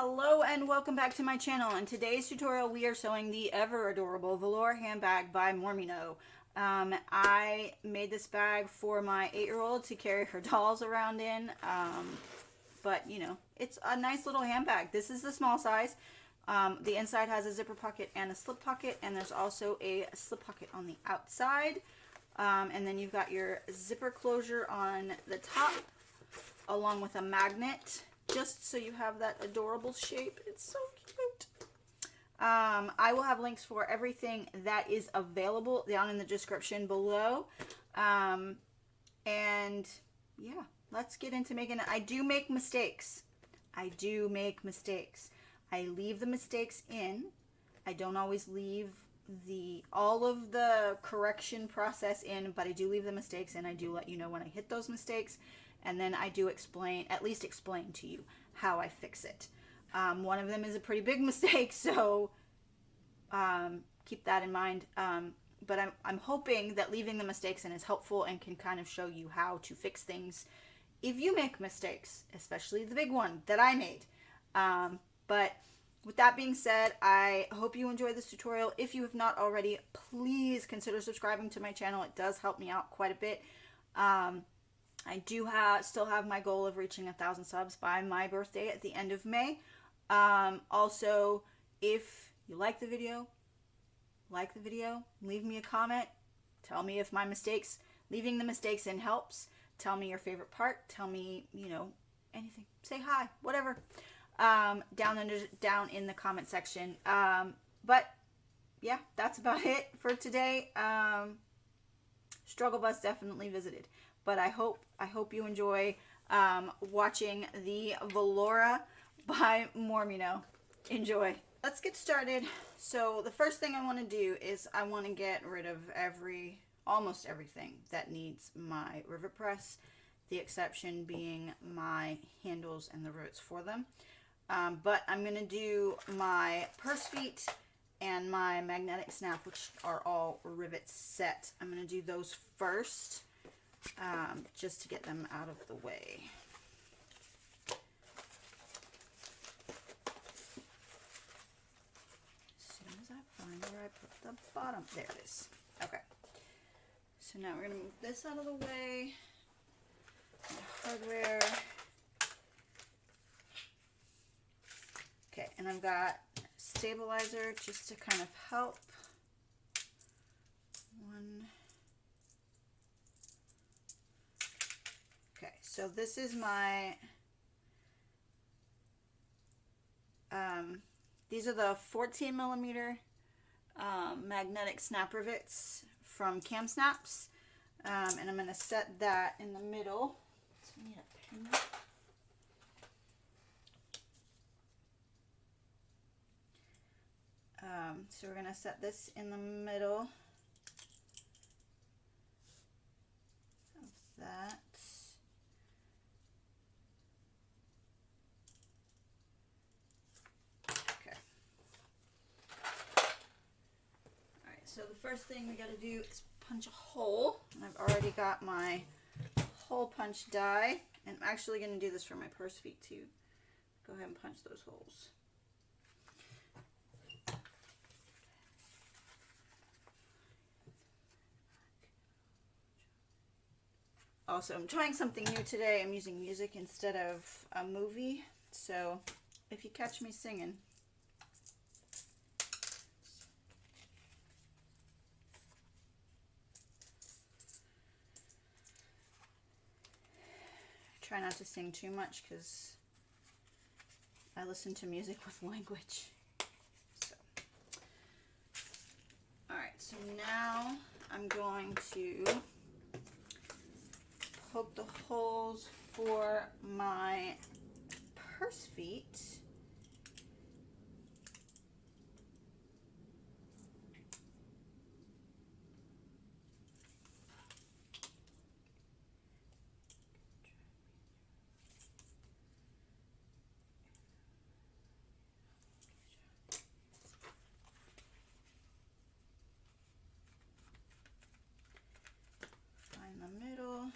Hello and welcome back to my channel. In today's tutorial we are sewing the ever adorable Valora handbag by Mormino. I made this bag for my 8-year-old to carry her dolls around in, but you know, it's a nice little handbag. This is the small size. The inside has a zipper pocket and a slip pocket, and there's also a slip pocket on the outside, and then you've got your zipper closure on the top along with a magnet, just so you have that adorable shape. It's so cute. I will have links for everything that is available down in the description below. And yeah, let's get into making it. I do make mistakes. I leave the mistakes in. I don't always leave all of the correction process in, but I do leave the mistakes in. I do let you know when I hit those mistakes. And then I do at least explain to you how I fix it. One of them is a pretty big mistake, so keep that in mind. But I'm hoping that leaving the mistakes in is helpful and can kind of show you how to fix things if you make mistakes, especially the big one that I made. But with that being said, I hope you enjoyed this tutorial. If you have not already, please consider subscribing to my channel. It does help me out quite a bit. I do still have my goal of reaching 1,000 subs by my birthday at the end of May. Also, if you like the video, leave me a comment. Tell me if leaving the mistakes in helps. Tell me your favorite part. Tell me, you know, anything. Say hi, whatever. Down in the comment section. But yeah, that's about it for today. Struggle Bus definitely visited. But I hope you enjoy watching the Valora by Mormino. Enjoy. Let's get started. So the first thing I want to do is I want to get rid of almost everything that needs my rivet press, the exception being my handles and the rivets for them. But I'm going to do my purse feet and my magnetic snap, which are all rivets set. I'm going to do those first. Just to get them out of the way. As soon as I find where I put the bottom, there it is. Okay. So now we're going to move this out of the way. Hardware. Okay, and I've got stabilizer just to kind of help. So this is my, these are the 14 millimeter magnetic snap rivets from KAMSnaps, and I'm going to set that in the middle. So I need a pin. So we're going to set this in the middle of that. So the first thing we got to do is punch a hole, and I've already got my hole punch die, and I'm actually going to do this for my purse feet too. Go ahead and punch those holes. Also, I'm trying something new today. I'm using music instead of a movie, so if you catch me singing, try not to sing too much because I listen to music with language. So, alright, so now I'm going to poke the holes for my purse feet. The middle.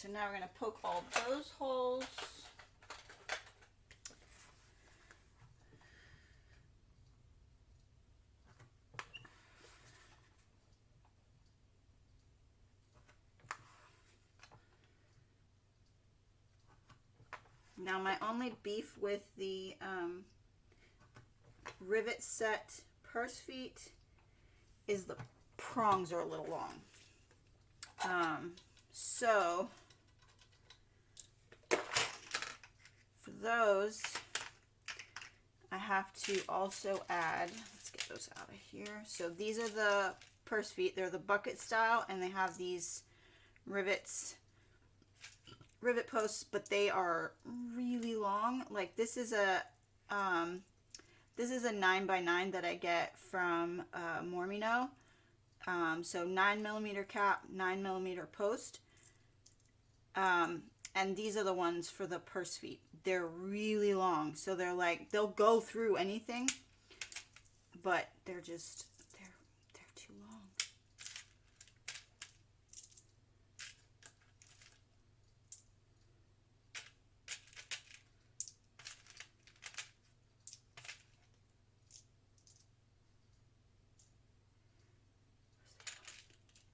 so now we're going to poke all those holes. Now my only beef with the Rivet set purse feet is the prongs are a little long. So for those, I have to also add, let's get those out of here. So these are the purse feet. They're the bucket style, and they have these rivet posts, but they are really long. Like this is a 9x9 that I get from Mormino. So 9mm cap, 9mm post. And these are the ones for the purse feet. They're really long, so they're like, they'll go through anything, but they're just, they're too long.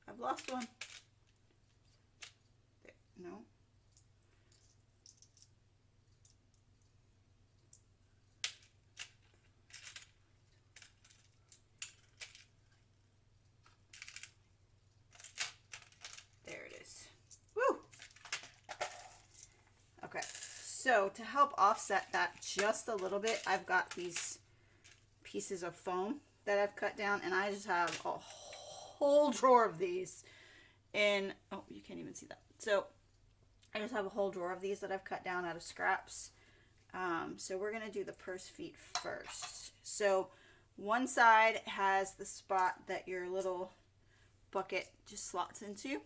I've lost one. There, no. There it is. Woo! Okay, so to help offset that just a little bit, I've got these pieces of foam that I've cut down, and I just have a whole drawer of these in, oh, you can't even see that. So I just have a whole drawer of these that I've cut down out of scraps. So we're going to do the purse feet first. So one side has the spot that your little bucket just slots into.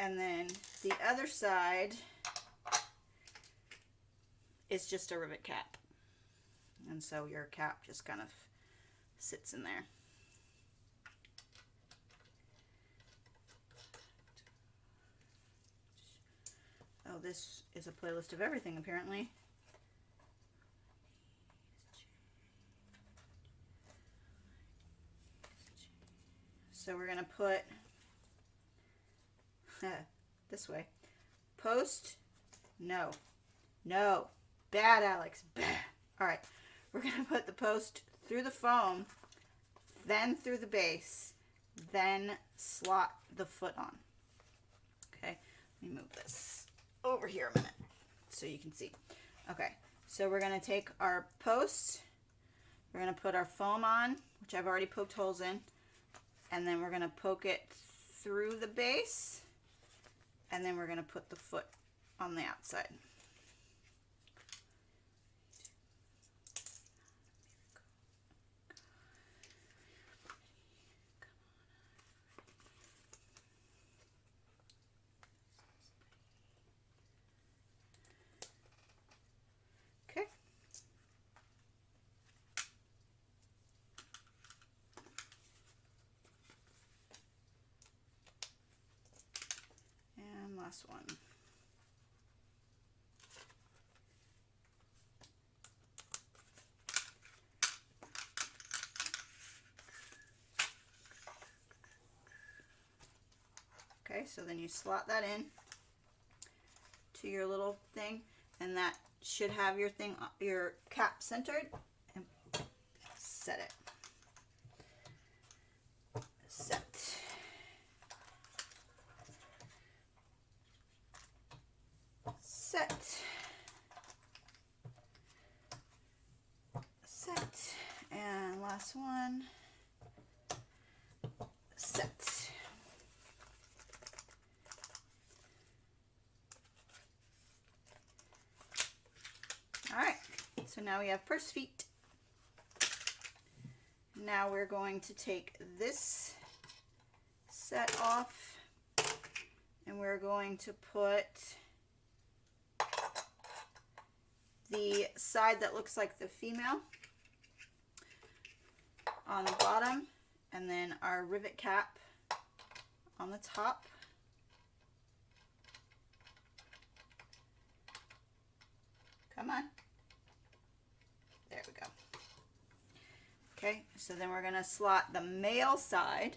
And then the other side is just a rivet cap. And so your cap just kind of sits in there. Oh, this is a playlist of everything, apparently. So we're going to put this way. Post. No. No. Bad, Alex. Bad. All right. We're going to put the post through the foam, then through the base, then slot the foot on. Okay. Let me move this over here a minute so you can see. Okay. So we're going to take our post. We're going to put our foam on, which I've already poked holes in. And then we're going to poke it through the base. And then we're going to put the foot on the outside. Okay. And last one. Okay, so then you slot that in to your little thing, and that should have your thing, your cap centered, and set it. Set. Set. Set. And last one. Set. All right, so now we have purse feet. Now we're going to take this set off, and we're going to put the side that looks like the female on the bottom, and then our rivet cap on the top. Come on. There we go. Okay, so then we're going to slot the male side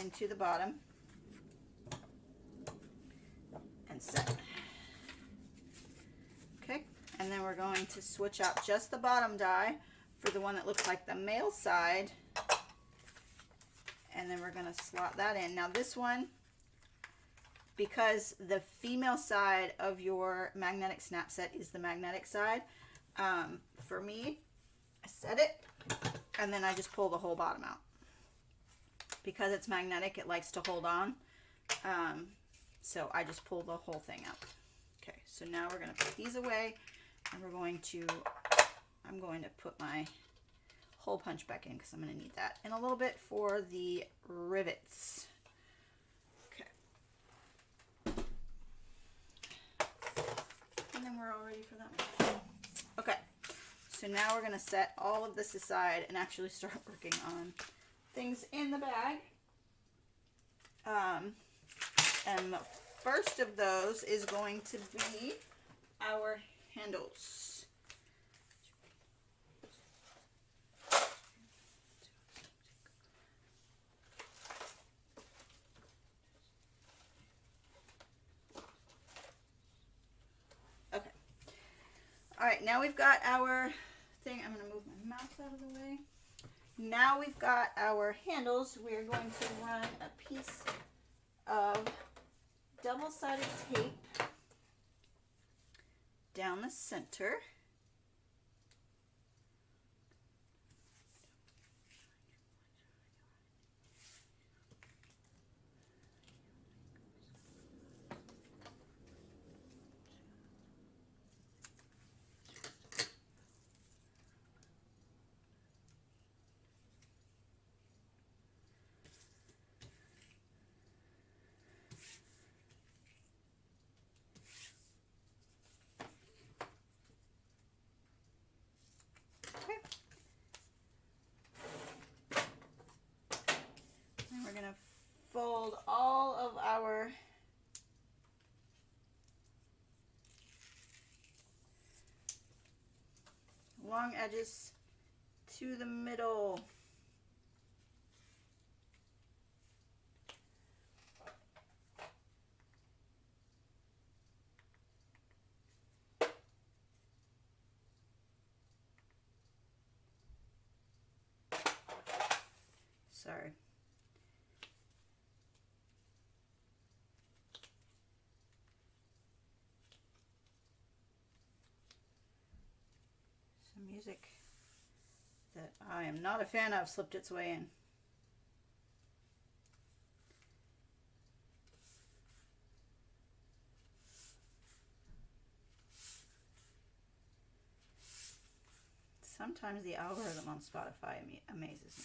into the bottom and set. Okay, and then we're going to switch out just the bottom die for the one that looks like the male side, and then we're going to slot that in. Now this one, because the female side of your magnetic snap set is the magnetic side, for me, I set it and then I just pull the whole bottom out. Because it's magnetic, it likes to hold on. So I just pull the whole thing out. Okay, so now we're going to put these away, and I'm going to put my hole punch back in because I'm going to need that in a little bit for the rivets. Okay. And then we're all ready for that. Okay, so now we're going to set all of this aside and actually start working on things in the bag. And the first of those is going to be our handles. Okay. All right, now we've got our thing. I'm going to move my mouse out of the way. Now we've got our handles. We're going to run a piece of double-sided tape down the center. Fold all of our long edges to the middle. Sorry. Music that I am not a fan of slipped its way in. Sometimes the algorithm on Spotify amazes me.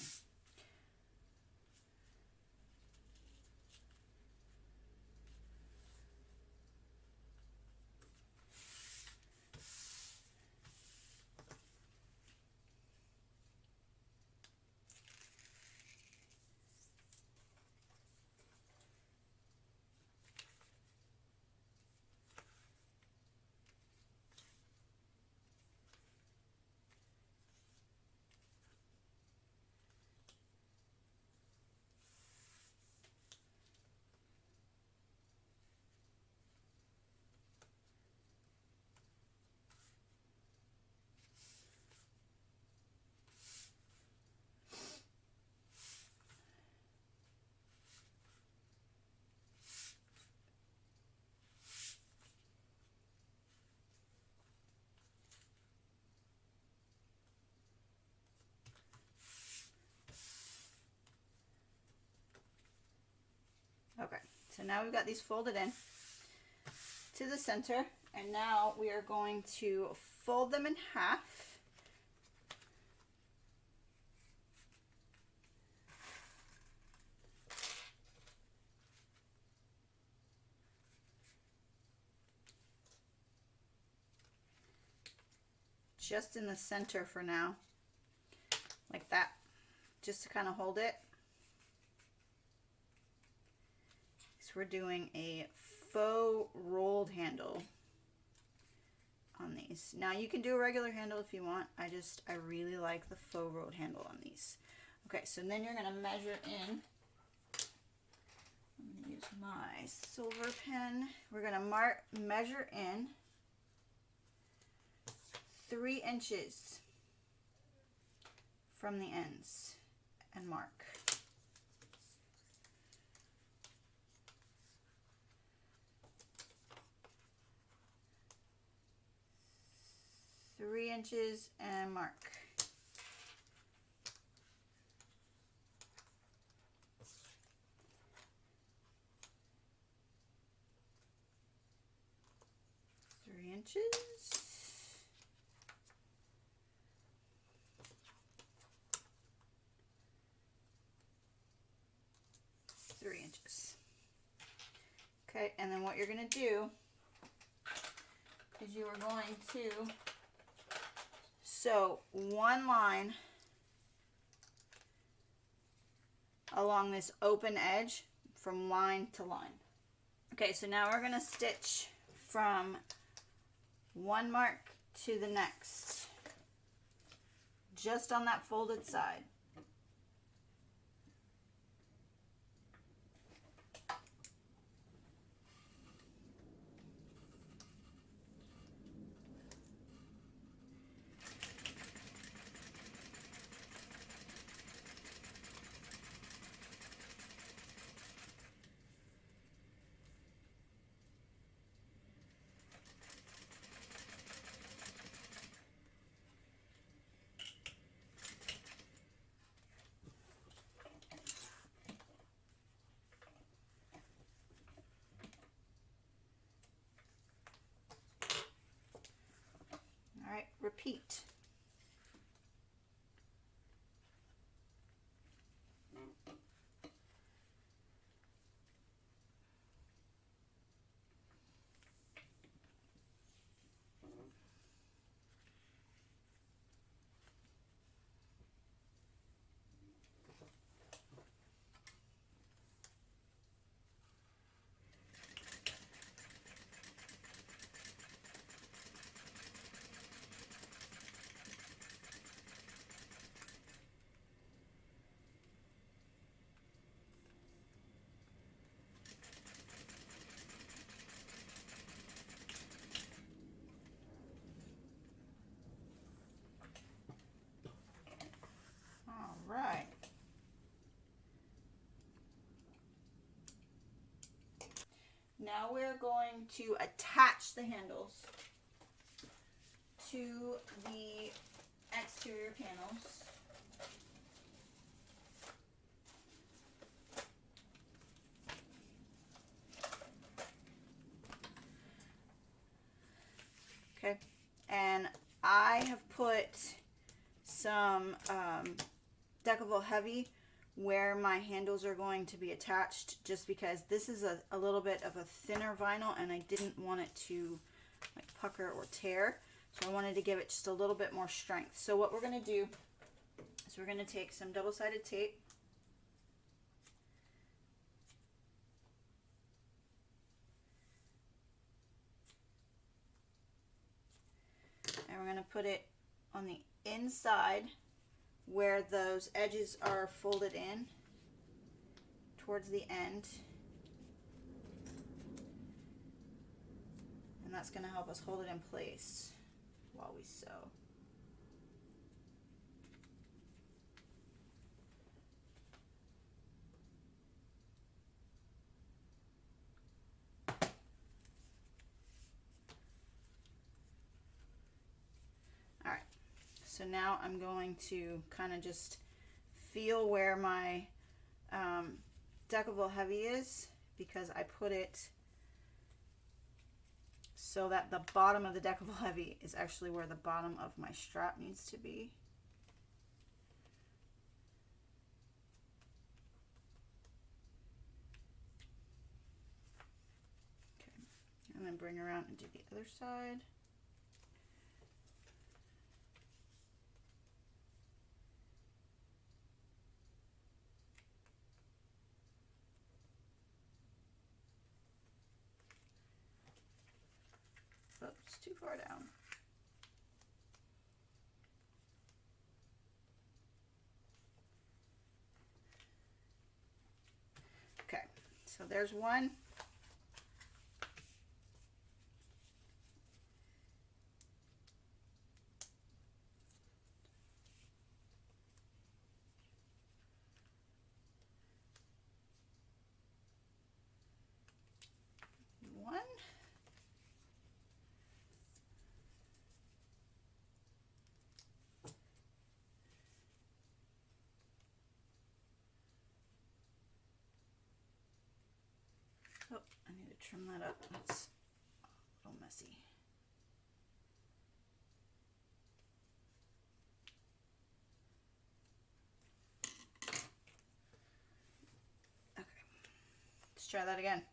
Okay, so now we've got these folded in to the center, and now we are going to fold them in half. Just in the center for now, like that, just to kind of hold it. So we're doing a faux rolled handle. on these. Now you can do a regular handle if you want. I really like the faux road handle on these. Okay, so then you're gonna measure in. I'm gonna use my silver pen. We're gonna measure in 3 inches from the ends and mark. Three inches and mark. Inches. 3 inches. Okay, and then what you're going to do is you are going to sew one line along this open edge from line to line. Okay, so now we're going to stitch from one mark to the next, just on that folded side. All right, repeat. Right. Now we're going to attach the handles to the exterior panels. Okay, and I have put some Decaville Heavy where my handles are going to be attached, just because this is a little bit of a thinner vinyl and I didn't want it to like pucker or tear, so I wanted to give it just a little bit more strength. So what we're going to do is we're going to take some double-sided tape, and we're going to put it on the inside where those edges are folded in towards the end, and that's going to help us hold it in place while we sew. Alright, so now I'm going to kind of just feel where my Decaville Heavy is, because I put it so that the bottom of the Decaville Heavy is actually where the bottom of my strap needs to be. Okay, and then bring around and do the other side. Oops, too far down. So there's one. One. Oh, I need to trim that up. That's a little messy. Okay, let's try that again.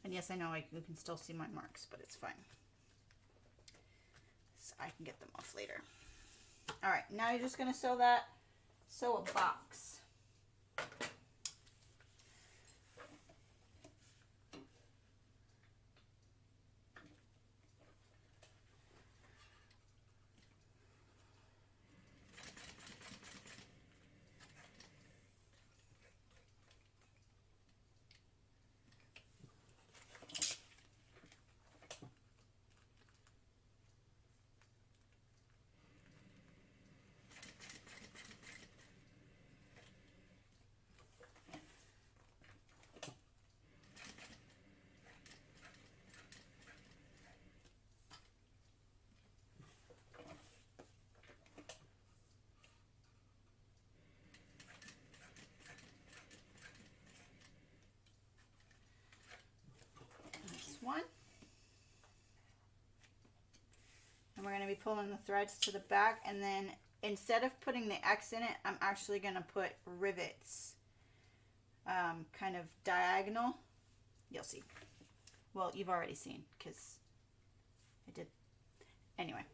And yes, I know you can still see my marks, but it's fine. So I can get them off later. All right, now you're just gonna sew a box. One, and we're going to be pulling the threads to the back, and then instead of putting the X in it, I'm actually going to put rivets kind of diagonal. You'll see. Well, you've already seen because I did. Anyway.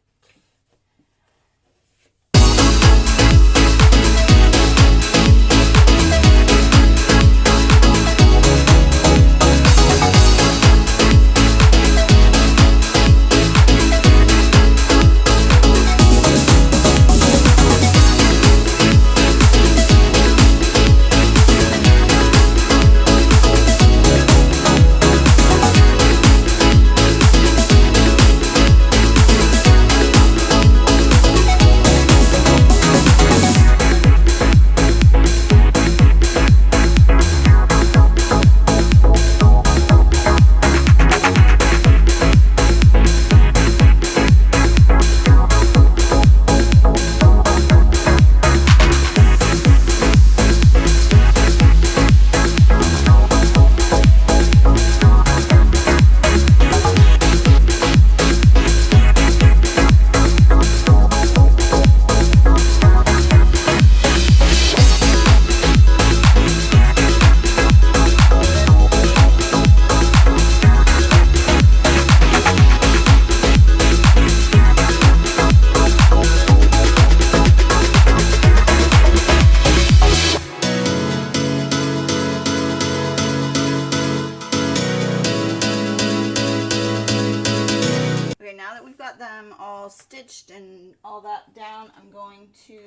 Them all stitched and all that down, I'm going to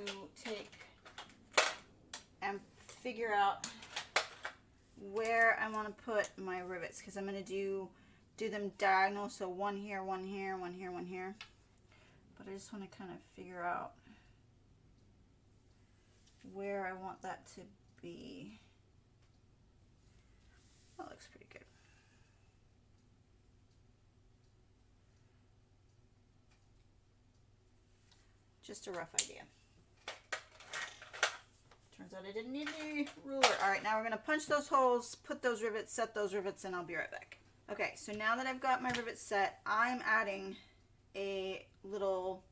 take and figure out where I want to put my rivets, because I'm going to do them diagonal, so one here, one here, one here, one here. But I just want to kind of figure out where I want that to be. That looks pretty good. Just a rough idea. Turns out I didn't need the ruler. All right, now we're gonna punch those holes, put those rivets, set those rivets, and I'll be right back. Okay, so now that I've got my rivets set, I'm adding a little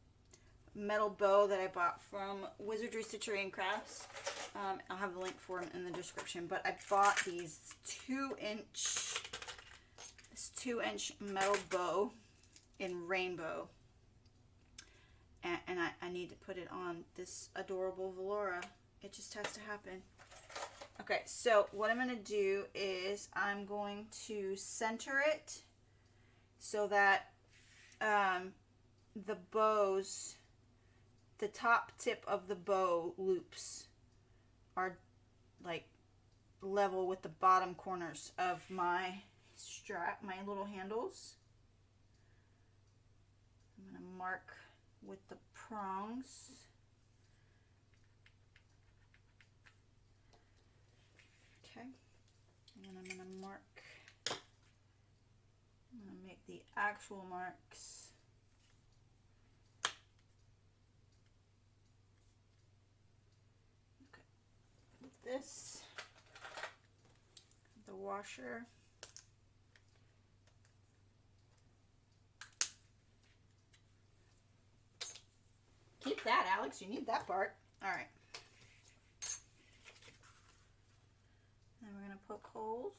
metal bow that I bought from Wizardry Stitchery and Crafts. I'll have the link for them in the description, but I bought these 2-inch metal bow in rainbow. and I need to put it on this adorable Valora. It just has to happen. Okay, so what I'm going to do is I'm going to center it so that the bows, the top tip of the bow loops are like level with the bottom corners of my strap, my little handles. I'm going to mark with the prongs. Okay, and then I'm going to mark, I'm going to make the actual marks. Okay, with this, the washer. Keep that, Alex, you need that part. All right. Then we're going to poke holes.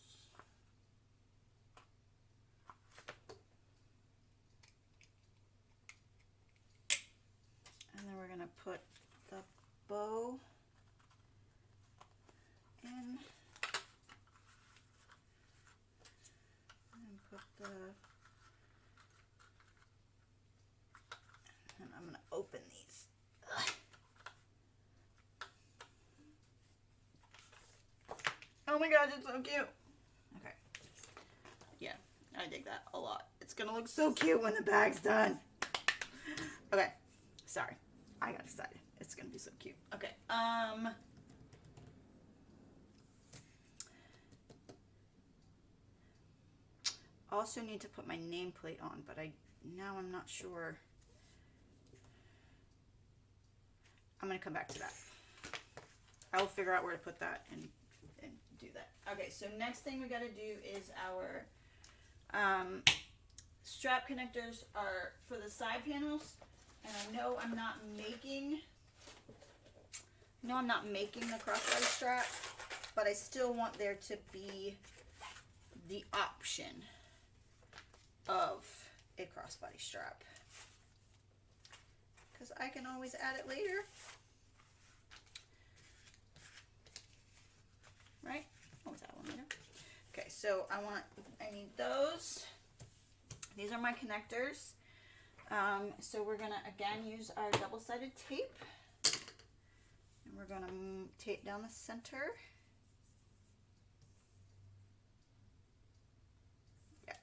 And then we're going to put the bow in. And put the... And I'm going to open these. Ugh. Oh my gosh, it's so cute. Okay. Yeah, I dig that a lot. It's gonna look so cute when the bag's done. Okay, sorry. I got excited. It's gonna be so cute. Okay, also need to put my nameplate on, but now I'm not sure. I'm gonna come back to that. I will figure out where to put that and do that. Okay, so next thing we gotta do is our strap connectors are for the side panels, and I know I'm not making the crossbody strap, but I still want there to be the option of a crossbody strap, because I can always add it later, right? Always add one later. Okay, so I need those. These are my connectors. So we're gonna again use our double-sided tape, and we're gonna tape down the center. Yeah,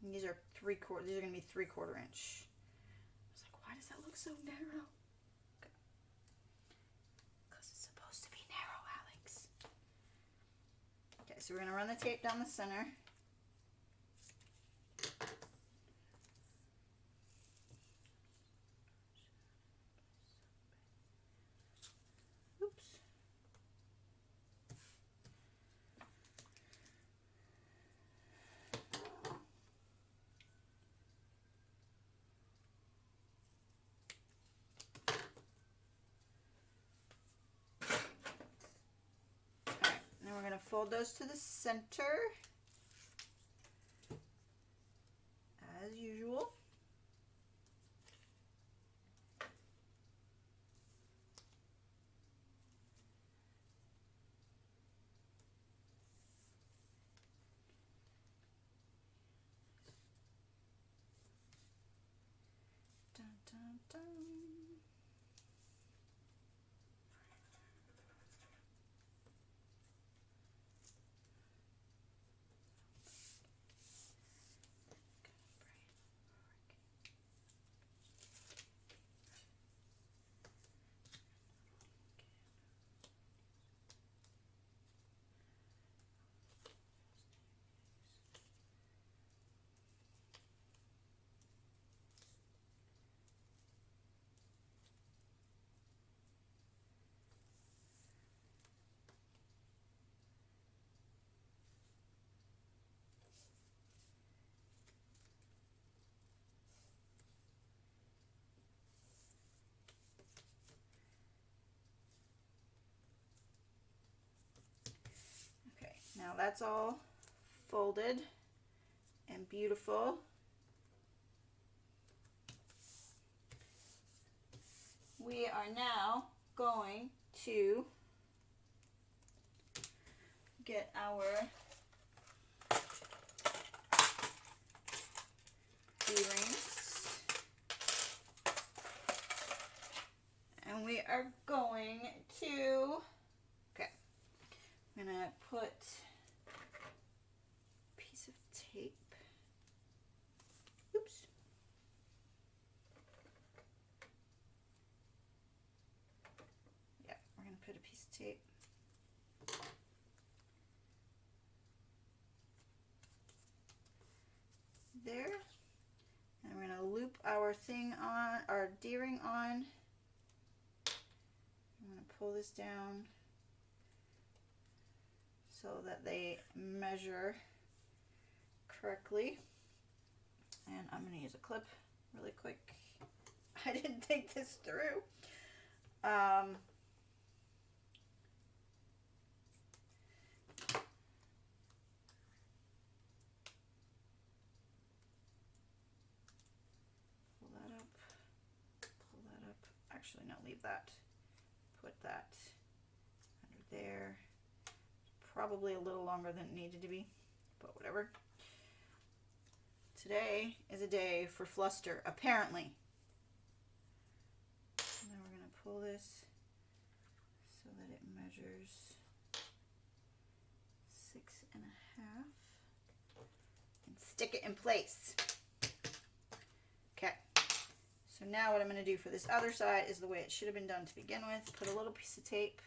and these are 3/4. These are gonna be 3/4 inch. I was like, why does that look so narrow? Because it's supposed to be narrow, Alex. Okay, so we're gonna run the tape down the center. Fold those to the center as usual. Dun, dun, dun. Now that's all folded and beautiful. we are now going to get our D-rings, and we are going to, okay, I'm going to put a piece of tape, oops, yeah, we're going to put a piece of tape there, and we're going to loop our thing on, our D-ring on. I'm going to pull this down so that they measure correctly, and I'm going to use a clip really quick. I didn't think this through. Pull that up, actually no, leave that, put that under there, probably a little longer than it needed to be, but whatever. Today is a day for fluster, apparently. And then we're going to pull this so that it measures 6.5 and stick it in place. Okay. So now what I'm going to do for this other side is the way it should have been done to begin with. Put a little piece of tape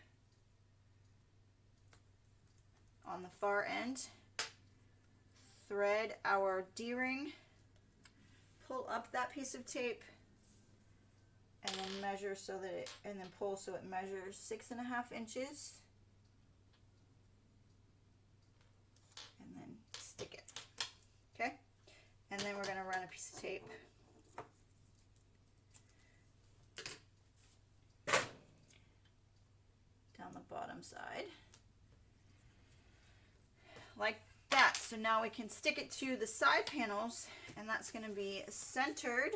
on the far end, thread our D-ring, pull up that piece of tape, and then measure so that it, and then pull so it measures 6.5 inches, and then stick it. Okay? And then we're going to run a piece of tape down the bottom side like that. So now we can stick it to the side panels, and that's going to be centered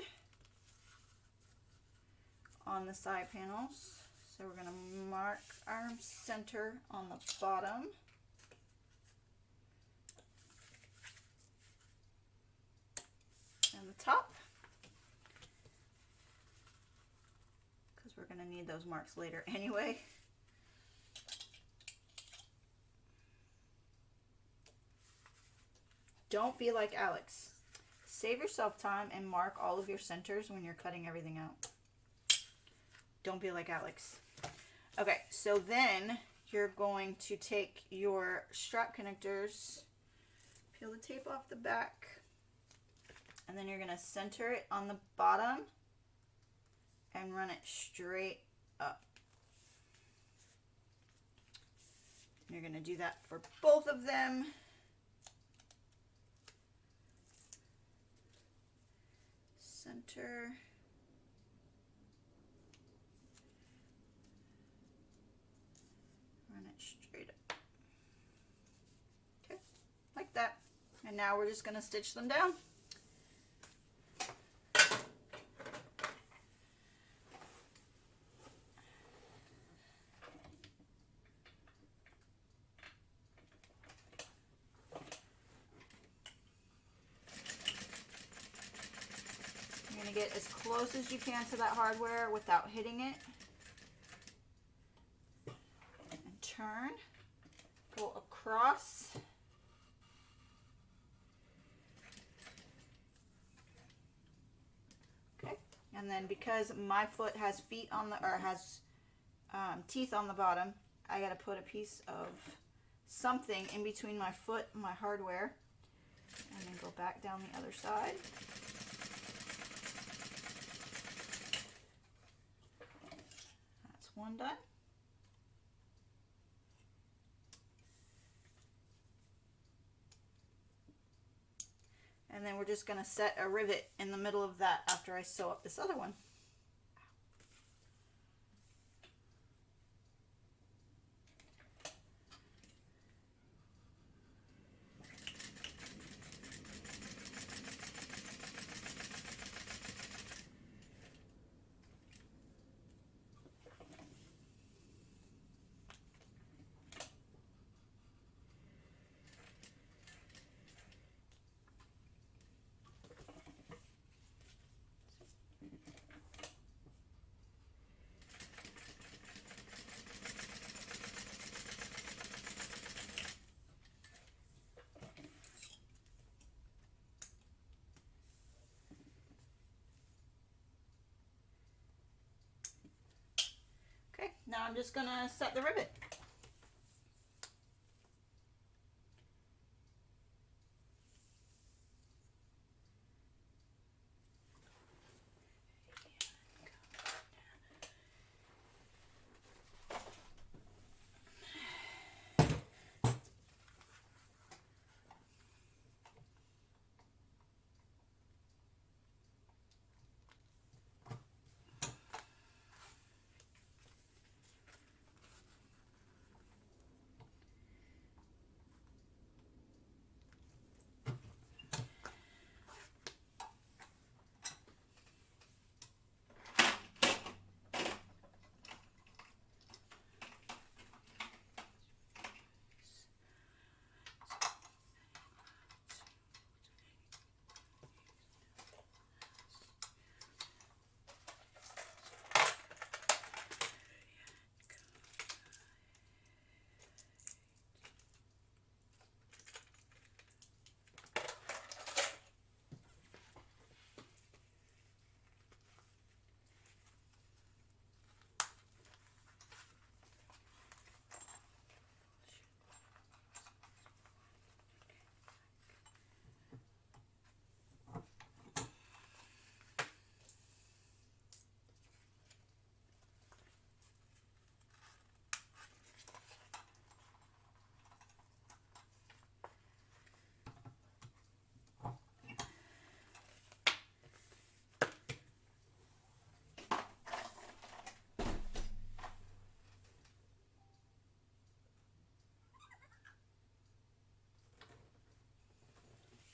on the side panels. So we're going to mark our center on the bottom. And the top, because we're going to need those marks later anyway. Don't be like Alex. Save yourself time and mark all of your centers when you're cutting everything out. Don't be like Alex. Okay, so then you're going to take your strap connectors, peel the tape off the back, and then you're going to center it on the bottom and run it straight up. You're going to do that for both of them. Center. Run it straight up. Okay, like that. And now we're just going to stitch them down. Get as close as you can to that hardware without hitting it, and turn, go across, okay, and then because my foot has feet on the, or has teeth on the bottom, I got to put a piece of something in between my foot and my hardware, and then go back down the other side. One done. And then we're just going to set a rivet in the middle of that after I sew up this other one. Now I'm just gonna set the rivet.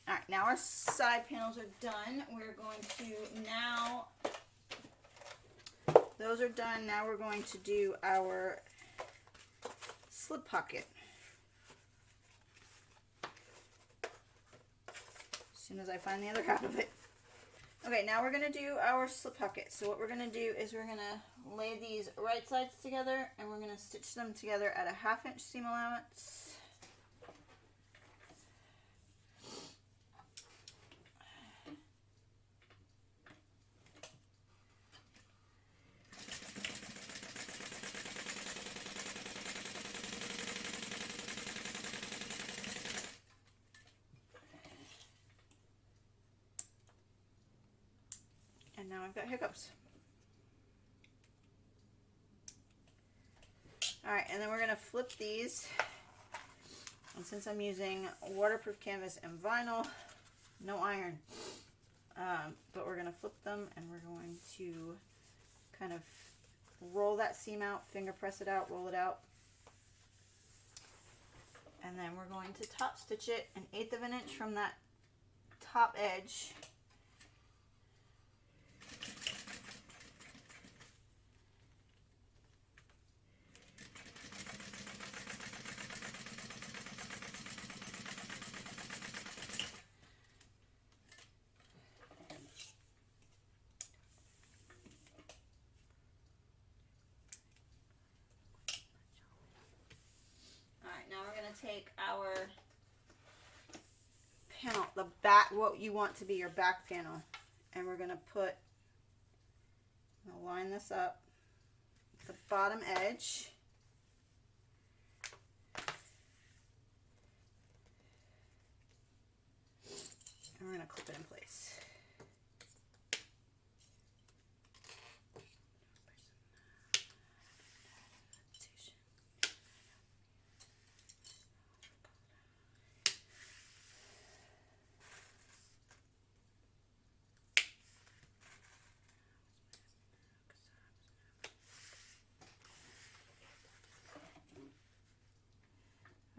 All right, now our side panels are done. We're going to now, those are done. Now we're going to do our slip pocket. As soon as I find the other half of it. Okay, now we're going to do our slip pocket. So what we're going to do is we're going to lay these right sides together and we're going to stitch them together at a 1/2 inch seam allowance. And now I've got hiccups. Alright, and then we're going to flip these. And since I'm using waterproof canvas and vinyl, no iron. But we're going to flip them and we're going to kind of roll that seam out, finger press it out, roll it out. And then we're going to top stitch it 1/8 of an inch from that top edge. Now we're going to take our panel, the back, what you want to be your back panel, and we're going to put, I'm going to line this up, the bottom edge, and we're going to clip it in place.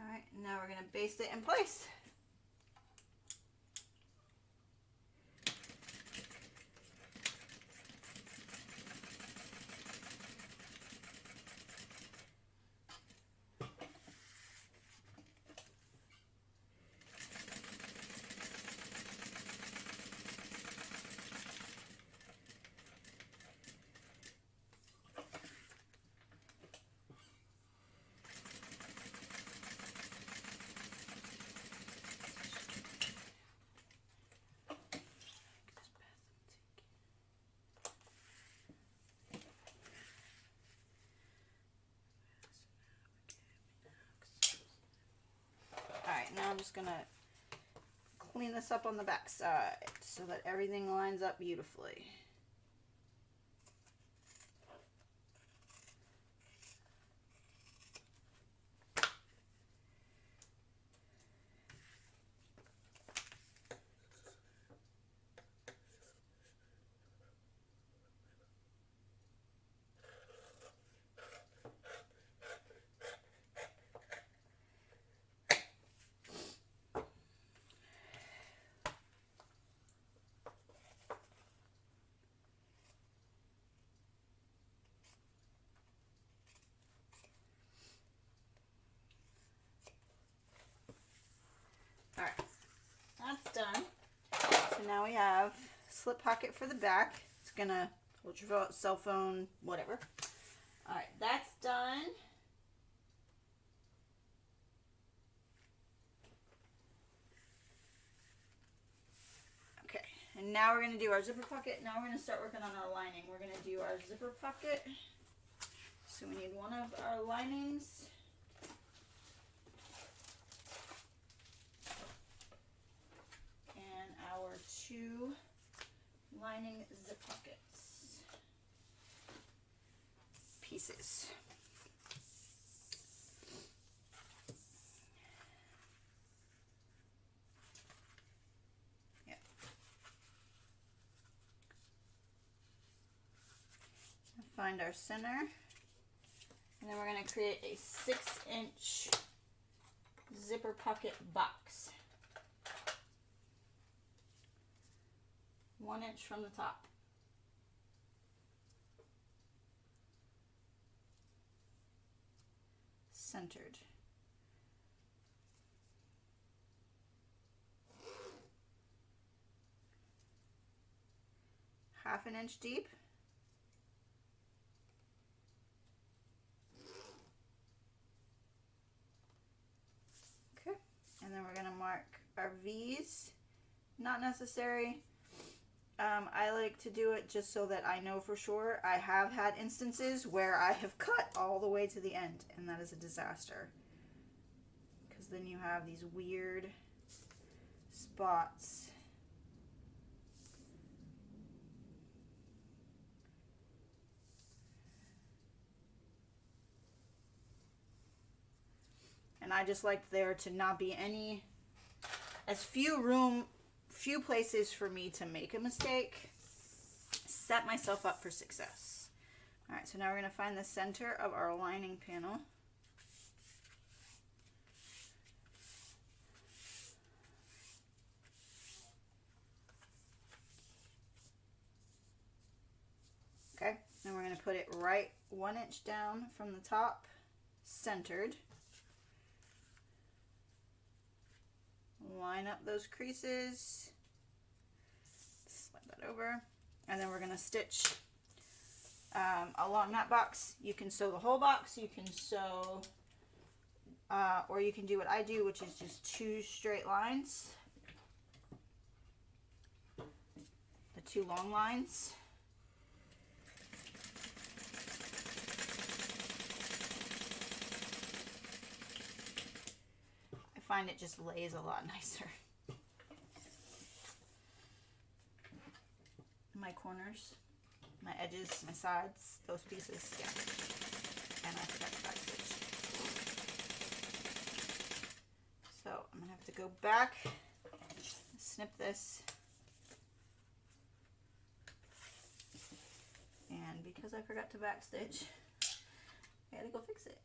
Alright, now we're going to baste it in place. I'm just gonna clean this up on the back side so that everything lines up beautifully. All right, that's done. So now we have slip pocket for the back. It's gonna hold your cell phone, whatever. All right, that's done. Okay, and now we're gonna do our zipper pocket. Now we're gonna start working on our lining. We're gonna do our zipper pocket. So we need one of our linings. And our 2 lining zip pockets pieces. Yeah. Find our center, and then we're going to create a 6-inch zipper pocket box. 1 inch from the top. Centered. Half an inch deep. Okay, and then we're going to mark our V's. Not necessary. I like to do it just so that I know for sure. I have had instances where I have cut all the way to the end, and that is a disaster. Because then you have these weird spots. And I just like there to not be few places for me to make a mistake, set myself up for success. All right, so now we're going to find the center of our lining panel. Okay, and we're going to put it right 1 inch down from the top, centered. Line up those creases, slide that over, and then we're going to stitch along that box. You can sew the whole box, you can sew, or you can do what I do, which is just 2 straight lines, the 2 long lines. I find it just lays a lot nicer. My corners, my edges, my sides, those pieces, yeah. And I forgot to back stitch. So I'm gonna have to go back, snip this, and because I forgot to back stitch, I gotta go fix it.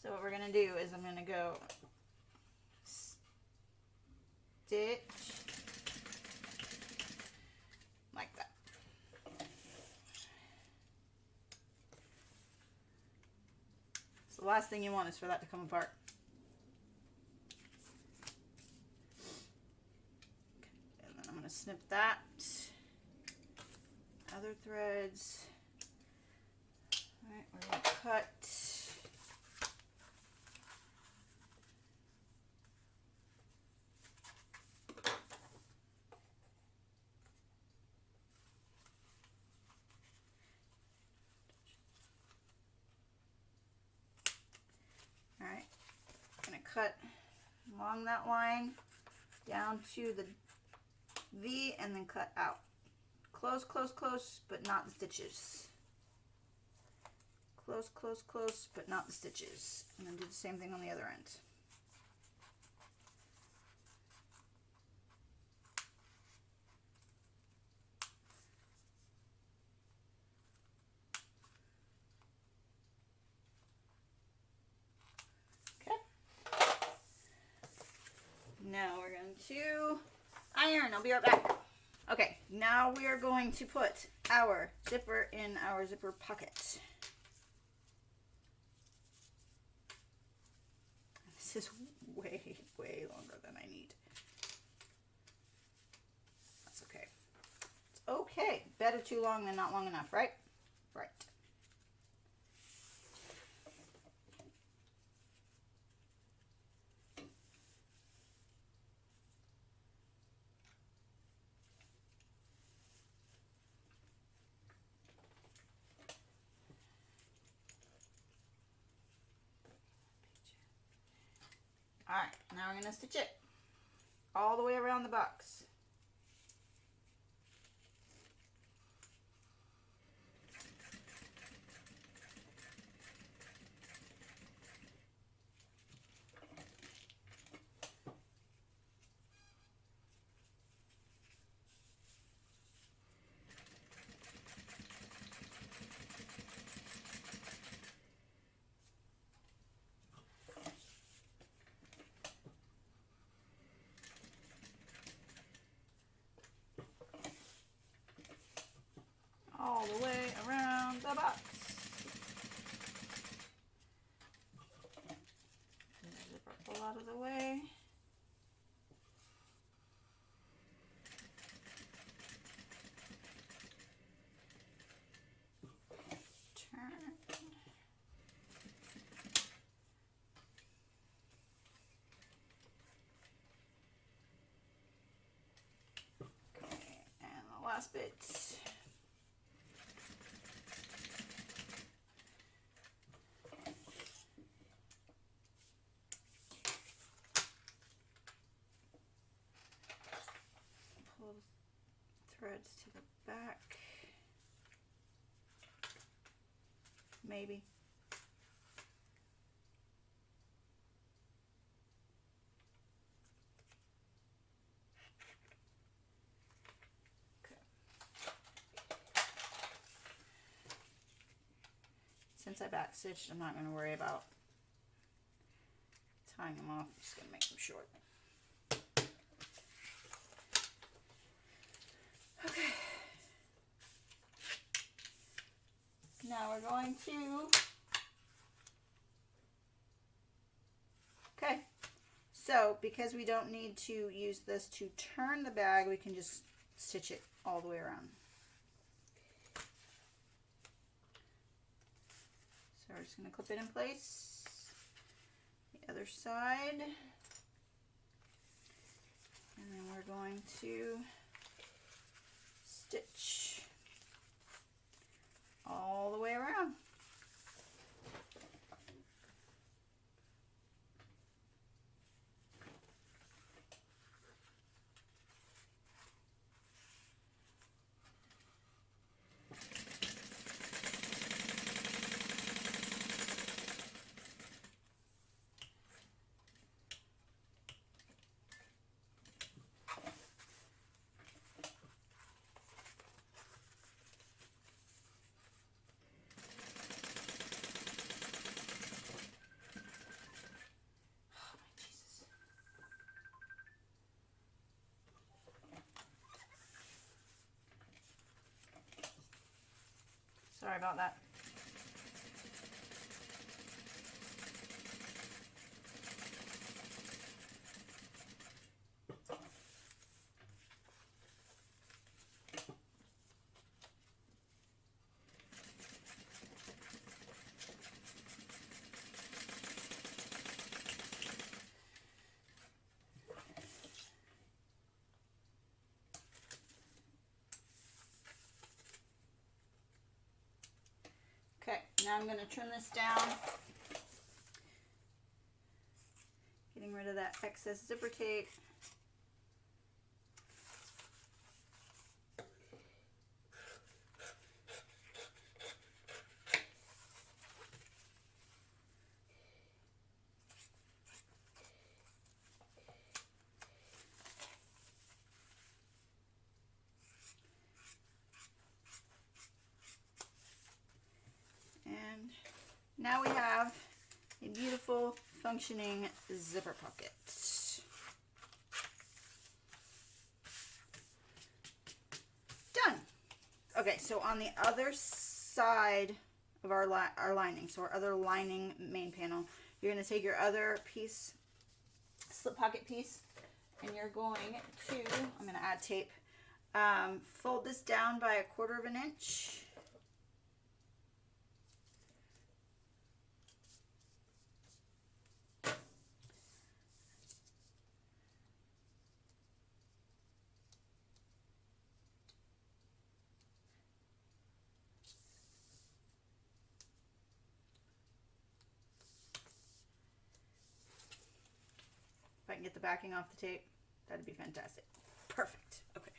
So what we're going to do is I'm going to go stitch like that. So the last thing you want is for that to come apart. Okay, and then I'm going to snip that. Other threads. All right, we're going to cut. cut along that line down to the V and then cut out. Close, close, close, but not the stitches. Close, close, close, but not the stitches. And then do the same thing on the other end. Now we're going to iron. I'll be right back. Okay, now we are going to put our zipper in our zipper pocket. This is way, way longer than I need. That's okay. It's okay. Better too long than not long enough, right? Right. Alright, now we're going to stitch it all the way around the box. All the way around the box. Zip our pull out of the way. Turn. Okay, and the last bit. Threads to the back, maybe. Okay. Since I back stitched, I'm not going to worry about tying them off. I'm just going to make them short. Okay. Now we're going to, okay, so because we don't need to use this to turn the bag, we can just stitch it all the way around. So we're just going to clip it in place. The other side. And then we're going to stitch all the way around. Sorry about that. Okay, now I'm going to trim this down that excess zipper tape. And now we have a beautiful functioning zipper pocket. Done. Okay, so on the other side of our lining, so our other lining main panel, you're going to take your other piece, slip pocket piece, and you're going to, I'm going to add tape, fold this down by 1/4 of an inch. If I can get the backing off the tape, that'd be fantastic. Perfect. Okay.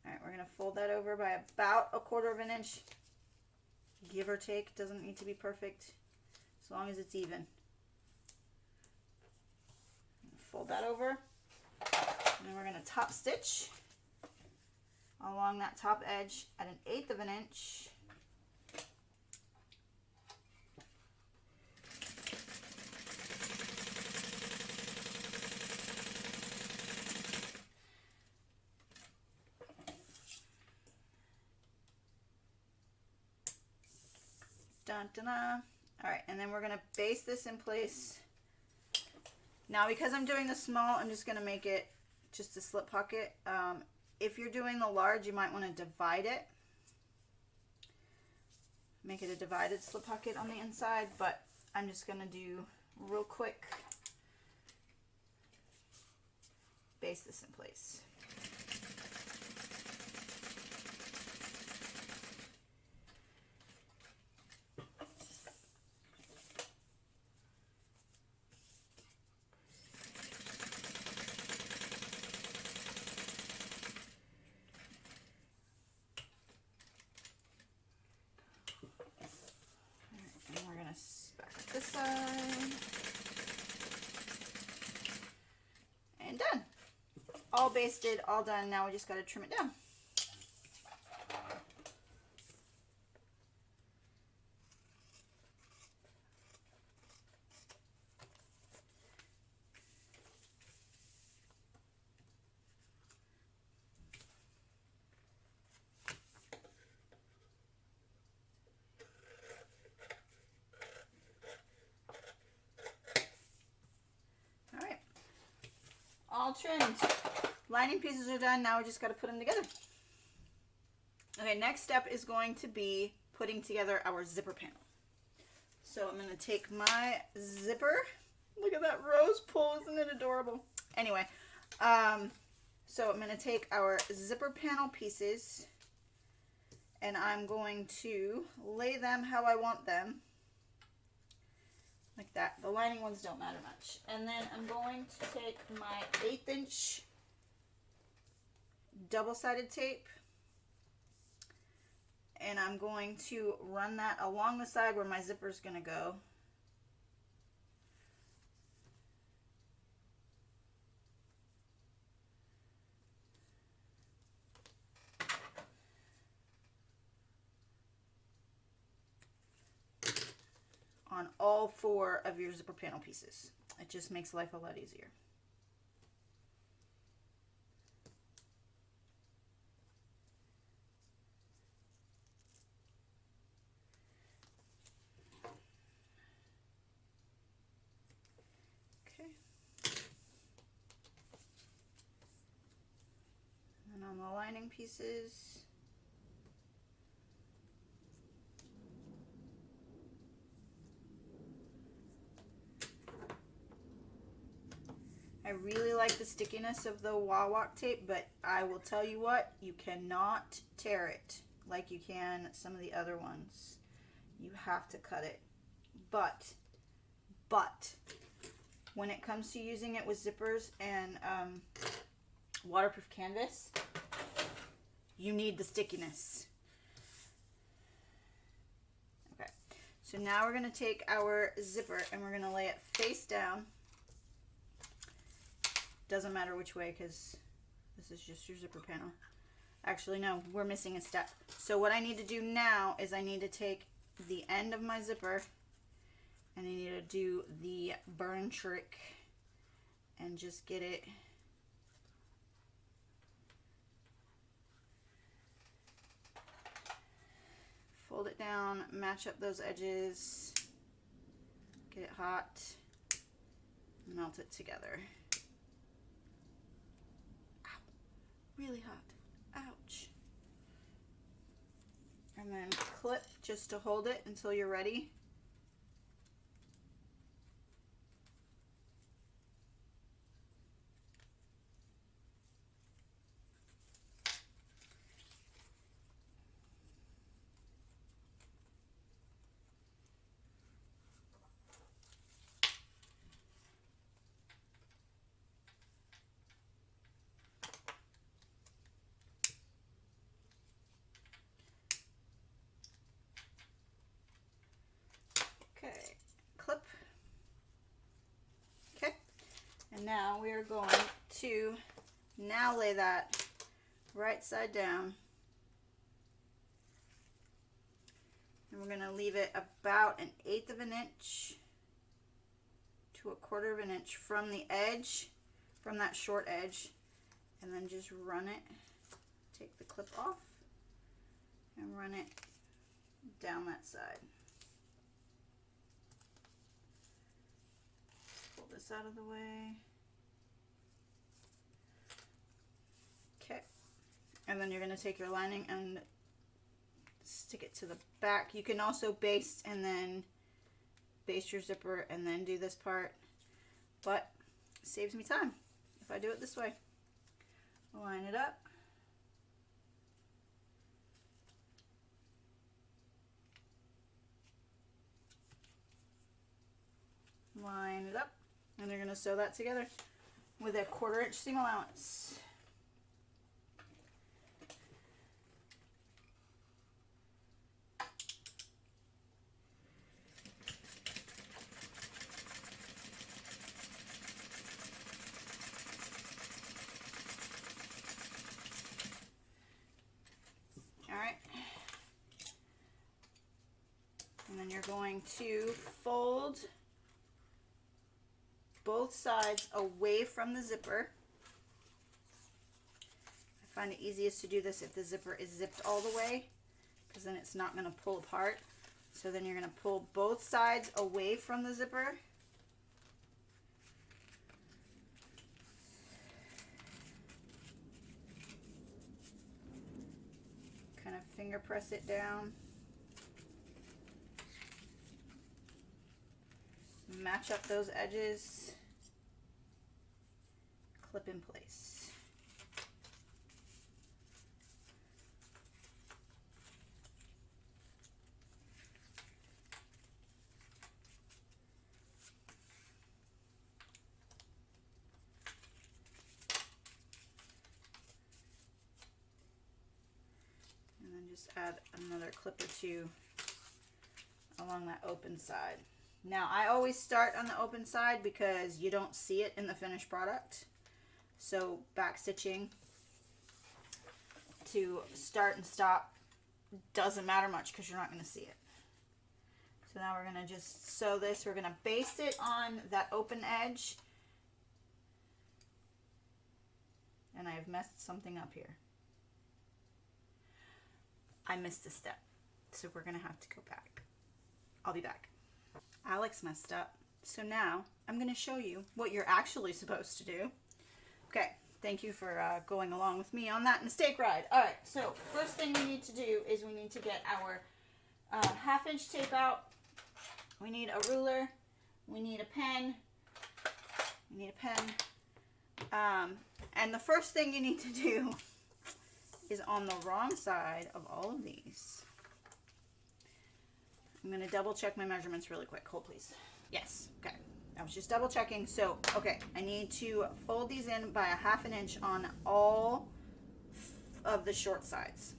All right, we're going to fold that over by about 1/4 of an inch. Give or take. Doesn't need to be perfect, as long as it's even. Fold that over. And then we're going to top stitch along that top edge at 1/8 of an inch. Dun, dun, dun. All right, and then we're gonna base this in place. Now, because I'm doing the small, I'm just gonna make it just a slip pocket. If you're doing the large, you might want to divide it. Make it a divided slip pocket on the inside, but I'm just gonna do real quick. Base this in place. This side. And done. All basted, all done. Now we just got to trim it down. All trimmed. Lining pieces are done. Now we just got to put them together. Okay, next step is going to be putting together our zipper panel. So I'm going to take my zipper. Look at that rose pull. Isn't it adorable? Anyway, so I'm going to take our zipper panel pieces and I'm going to lay them how I want them. Like that. The lining ones don't matter much. And then I'm going to take my 1/8 inch double-sided tape and I'm going to run that along the side where my zipper is going to go. On all 4 of your zipper panel pieces. It just makes life a lot easier. Okay. And on the lining pieces, I really like the stickiness of the wah-wah tape, but I will tell you what, you cannot tear it like you can some of the other ones. You have to cut it. But, when it comes to using it with zippers and waterproof canvas, you need the stickiness. Okay, so now we're going to take our zipper and we're going to lay it face down. Doesn't matter which way because this is just your zipper panel. Actually, no, we're missing a step. So what I need to do now is I need to take the end of my zipper and I need to do the burn trick and just get it fold it down, match up those edges, get it hot, melt it together. Ow, really hot, ouch. And then clip just to hold it until you're ready. Clip. Okay, and now we are going to now lay that right side down, and we're going to leave it about 1/8 of an inch to 1/4 of an inch from the edge, from that short edge, and then just run it, take the clip off and run it down that side. This out of the way. Okay, and then you're going to take your lining and stick it to the back. You can also baste and then baste your zipper and then do this part, but it saves me time if I do it this way. Line it up. Line it up. And you're going to sew that together with a 1/4 inch seam allowance. All right. And then you're going to fold both sides away from the zipper. I find it easiest to do this if the zipper is zipped all the way, because then it's not going to pull apart. So then you're going to pull both sides away from the zipper. Kind of finger press it down. Match up those edges, clip in place. And then just add another clip or two along that open side. Now, I always start on the open side because you don't see it in the finished product. So back stitching to start and stop doesn't matter much because you're not going to see it. So now we're going to just sew this. We're going to baste it on that open edge. And I have messed something up here. I missed a step. So we're going to have to go back. I'll be back. Alex messed up. So now I'm going to show you what you're actually supposed to do. Okay, thank you for going along with me on that mistake ride. All right, so first thing we need to do is we need to get our 1/2 inch tape out. We need a ruler. We need a pen. We need a pen. And the first thing you need to do is on the wrong side of all of these. I'm going to double check my measurements really quick. Hold, please. Yes. Okay. I was just double checking. So, okay, I need to fold these in by 1/2 inch on all of the short sides.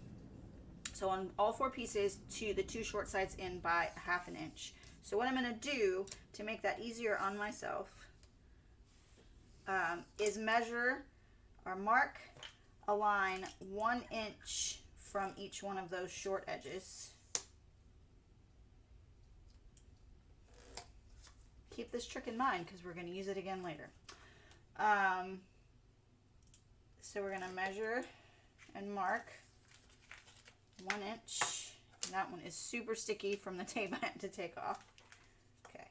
So on all 4 pieces, to the 2 short sides in by 1/2 inch. So what I'm going to do to make that easier on myself is measure or mark a line 1 inch from each one of those short edges. Keep this trick in mind because we're going to use it again later. So we're going to measure and mark 1 inch. And that one is super sticky from the tape I had to take off. Okay.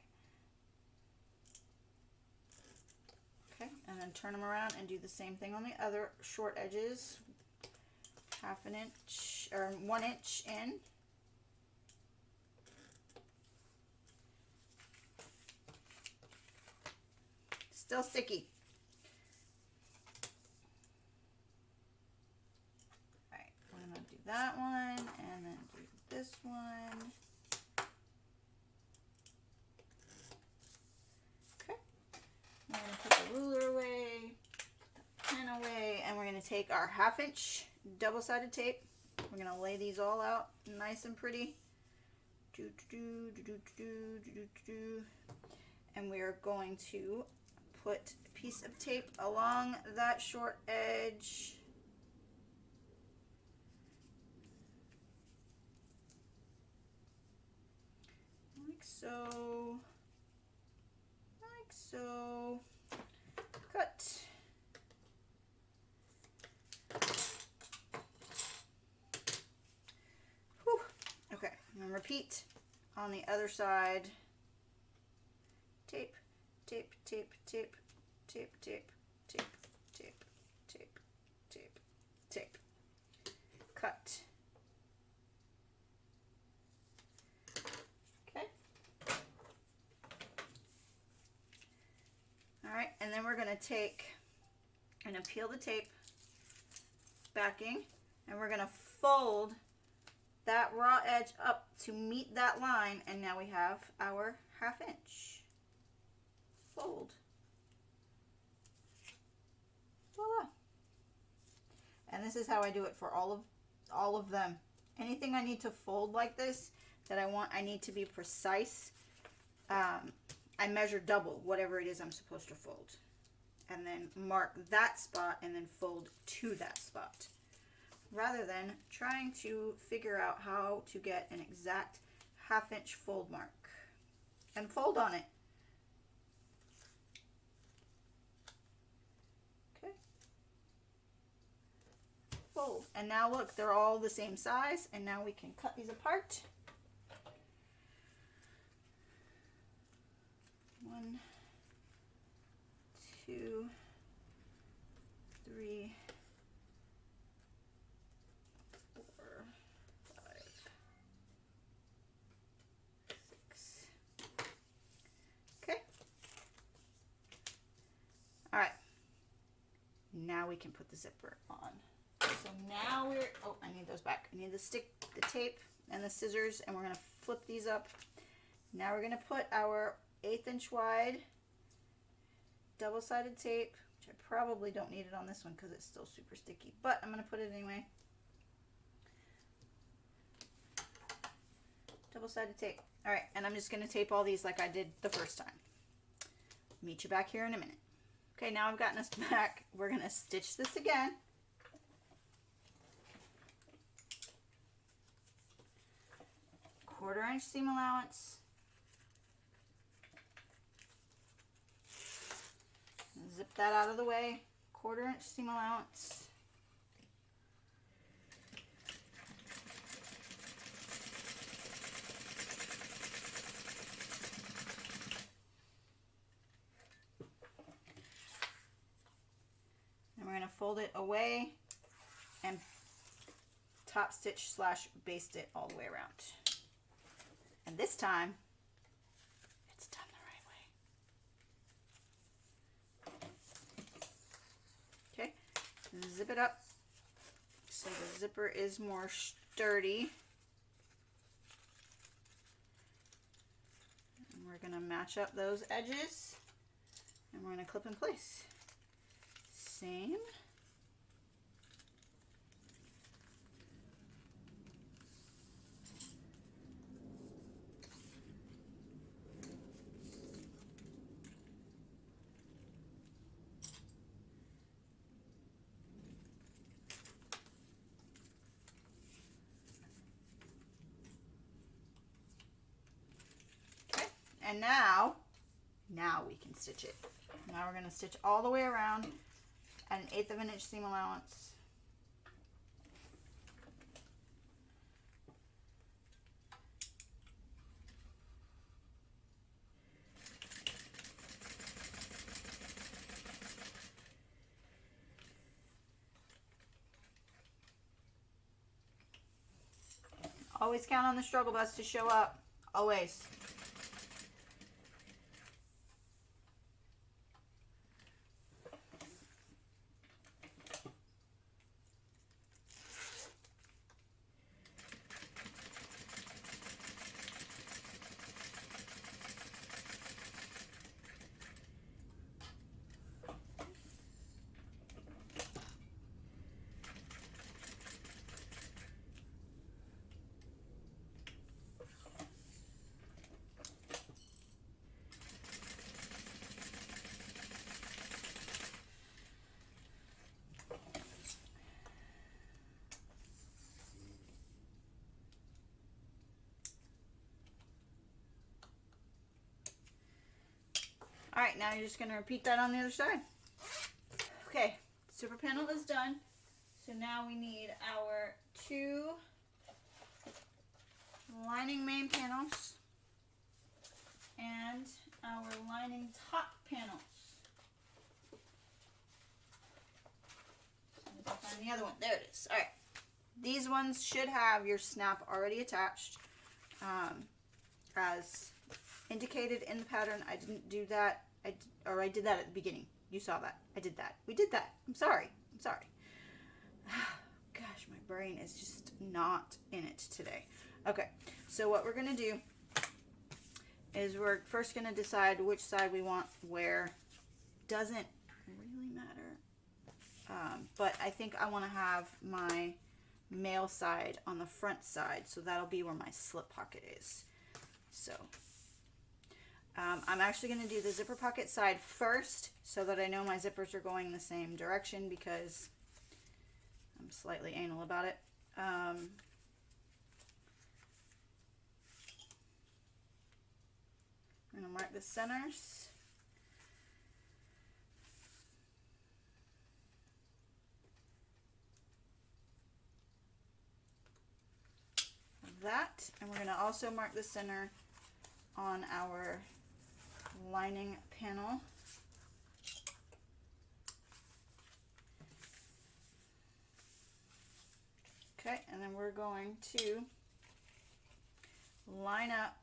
Okay, and then turn them around and do the same thing on the other short edges. 1/2 inch or 1 inch in. Still sticky. All right, we're gonna do that one and then do this one. Okay, we're gonna put the ruler away, put the pen away, and we're gonna take our 1/2 inch double-sided tape. We're gonna lay these all out nice and pretty. And we are going to put a piece of tape along that short edge. Like so. Like so. Cut. Whew. Okay, and repeat on the other side. Tape, tape, tape, tape, tape, tape, tape, tape, tape, tape, tape. Cut. Okay. All right, and then we're going to peel the tape backing, and we're going to fold that raw edge up to meet that line, and now we have our 1/2 inch. Fold. Voila. And this is how I do it for all of them. Anything I need to fold like this that I need to be precise, I measure double whatever it is I'm supposed to fold, and then mark that spot and then fold to that spot, rather than trying to figure out how to get an exact 1/2 inch fold mark and fold on it. Okay. Fold. And now look, they're all the same size, and now we can cut these apart. 1, 2, 3, 4, 5, 6. Okay. All right. Now we can put the zipper on. So now I need those back. I need to stick the tape and the scissors, and we're going to flip these up. Now we're going to put our 1/8 inch wide double-sided tape, which I probably don't need it on this one because it's still super sticky, but I'm going to put it anyway. Double-sided tape. All right, and I'm just going to tape all these like I did the first time. Meet you back here in a minute. Okay, now I've gotten us back. We're going to stitch this again. Quarter-inch seam allowance. Zip that out of the way. Quarter-inch seam allowance. And we're going to fold it away and top stitch / baste it all the way around. And this time, it's done the right way. Okay, zip it up so the zipper is more sturdy. And we're gonna match up those edges and we're gonna clip in place. Same. And now we can stitch it. Now we're going to stitch all the way around at 1/8 of an inch seam allowance. Always count on the struggle bus to show up. Always. All right, now you're just going to repeat that on the other side. Okay, zipper panel is done. So now we need our 2 lining main panels and our lining top panels. So let's find the other one. There it is. All right. These ones should have your snap already attached. As indicated in the pattern, I didn't do that. I did that at the beginning. You saw that. I did that. We did that. I'm sorry. I'm sorry. Gosh, my brain is just not in it today. Okay, so what we're going to do is we're first going to decide which side we want where. Doesn't really matter. But I think I want to have my male side on the front side, so that'll be where my slip pocket is. So I'm actually going to do the zipper pocket side first so that I know my zippers are going the same direction because I'm slightly anal about it. I'm going to mark the centers. That, and we're going to also mark the center on our lining panel. Okay, and then we're going to line up,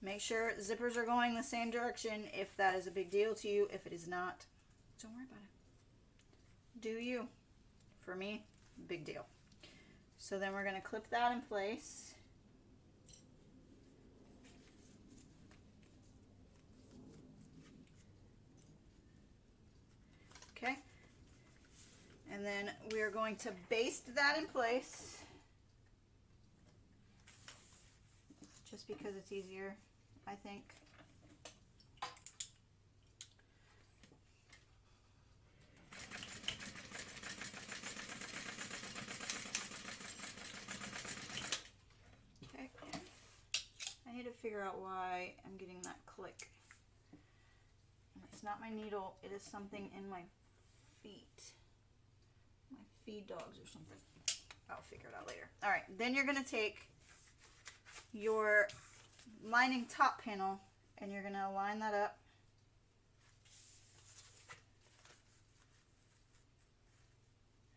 make sure zippers are going the same direction if that is a big deal to you. If it is not, don't worry about it. Do you? For me, big deal. So then we're going to clip that in place. Okay, and then we are going to baste that in place just because it's easier, I think. Okay, I need to figure out why I'm getting that click. And it's not my needle, it is something in my feet. My feed dogs or something. I'll figure it out later. All right, then you're going to take your lining top panel and you're going to line that up.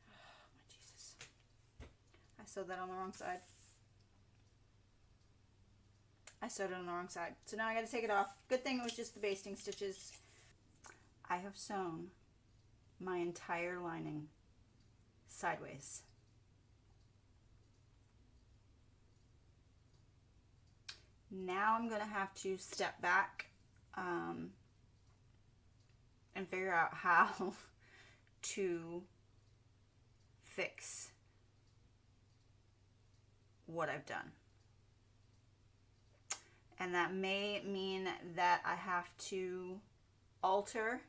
Oh, my Jesus. I sewed that on the wrong side. I sewed it on the wrong side. So now I got to take it off. Good thing it was just the basting stitches. I have sewn my entire lining sideways. Now I'm going to have to step back and figure out how to fix what I've done. And that may mean that I have to alter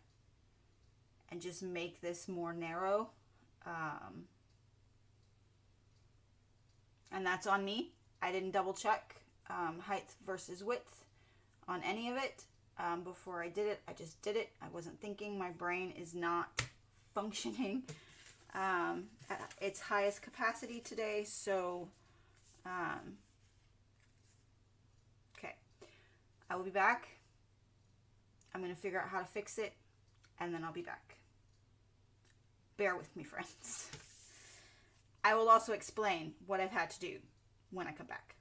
and just make this more narrow. And that's on me. I didn't double check height versus width on any of it before I did it. I just did it. I wasn't thinking. My brain is not functioning at its highest capacity today. So, okay. I will be back. I'm going to figure out how to fix it, and then I'll be back. Bear with me, friends. I will also explain what I've had to do when I come back.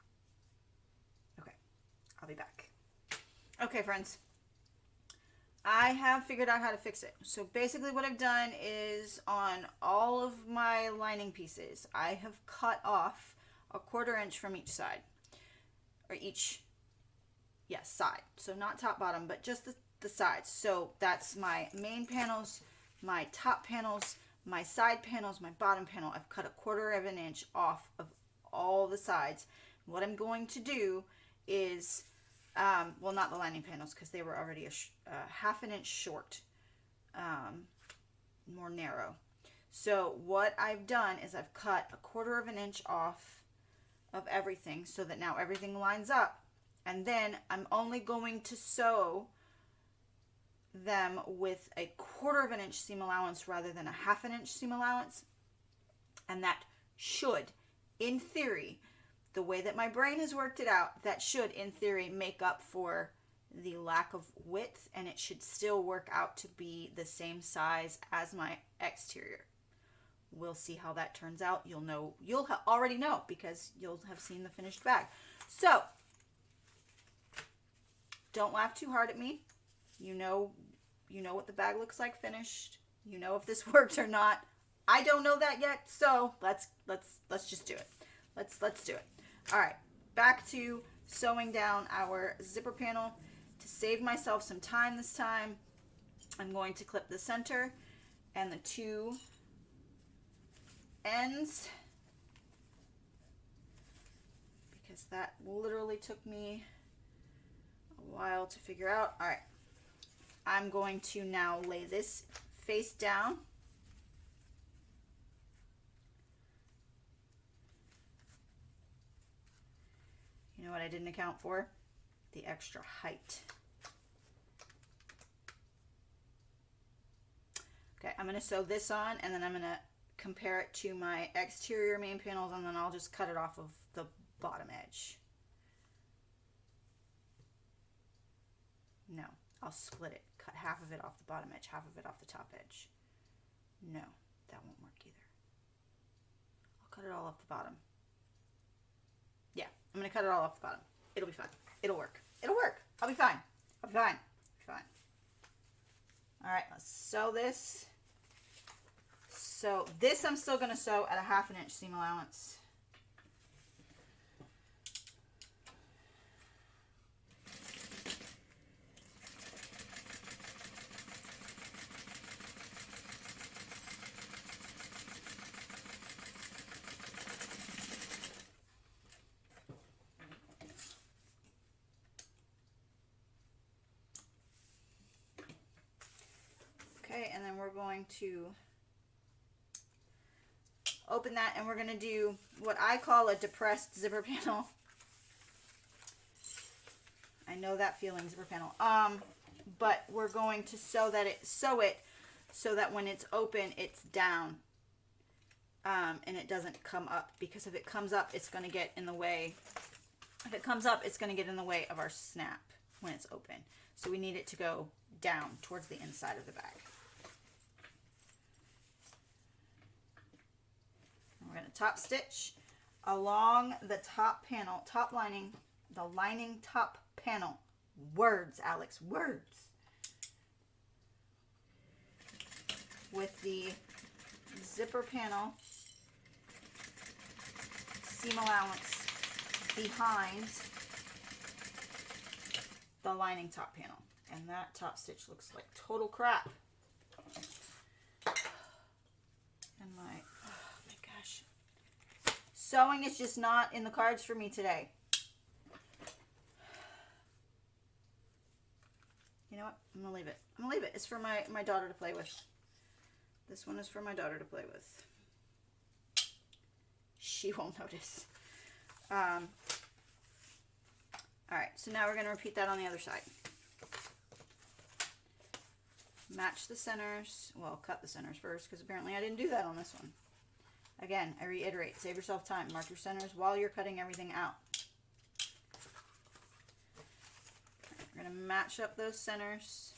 Okay, I'll be back. Okay, friends. I have figured out how to fix it. So basically what I've done is on all of my lining pieces, I have cut off a 1/4 inch from each side. Or each, yes, side. So not top, bottom, but just the sides. So that's my main panels, my top panels, my side panels, my bottom panel. I've cut a 1/4 inch off of all the sides. What I'm going to do is, well, not the lining panels because they were already a 1/2 inch short, more narrow. So what I've done is I've cut a 1/4 inch off of everything so that now everything lines up. And then I'm only going to sew them with a 1/4 inch seam allowance rather than a 1/2 inch seam allowance. And that should, in theory, the way that my brain has worked it out, that should, in theory, make up for the lack of width, and it should still work out to be the same size as my exterior. We'll see how that turns out. You'll know, already know because you'll have seen the finished bag. So, don't laugh too hard at me. You know what the bag looks like finished. You know if this worked or not. I don't know that yet, so let's just do it. Let's do it. All right, back to sewing down our zipper panel. To save myself some time this time, I'm going to clip the center and the 2 ends because that literally took me a while to figure out. All right, I'm going to now lay this face down. You know what I didn't account for? The extra height. Okay, I'm going to sew this on and then I'm going to compare it to my exterior main panels and then I'll just cut it off of the bottom edge. No, I'll split it. Cut half of it off the bottom edge, half of it off the top edge. No, that won't work either. I'll cut it all off the bottom. Yeah, I'm going to cut it all off the bottom. It'll be fine. It'll work. It'll work. I'll be fine. I'll be fine. I'll be fine. All right, let's sew this. So this I'm still going to sew at a 1/2 inch seam allowance. Okay, and then we're going to open that and we're going to do what I call a depressed zipper panel. I know that feeling, zipper panel. But we're going to sew it so that when it's open, it's down. And it doesn't come up, because if it comes up, it's going to get in the way. If it comes up, it's going to get in the way of our snap when it's open. So we need it to go down towards the inside of the bag. We're going to top stitch along the top panel, top lining, the lining top panel. Words, Alex, words. With the zipper panel seam allowance behind the lining top panel. And that top stitch looks like total crap. And oh my gosh. Sewing is just not in the cards for me today. You know what? I'm gonna leave it. I'm gonna leave it. It's for my daughter to play with. This one is for my daughter to play with. She won't notice. All right, so now we're gonna repeat that on the other side. Match the centers. Well, cut the centers first, because apparently I didn't do that on this one. Again, I reiterate, save yourself time. Mark your centers while you're cutting everything out. We're going to match up those centers.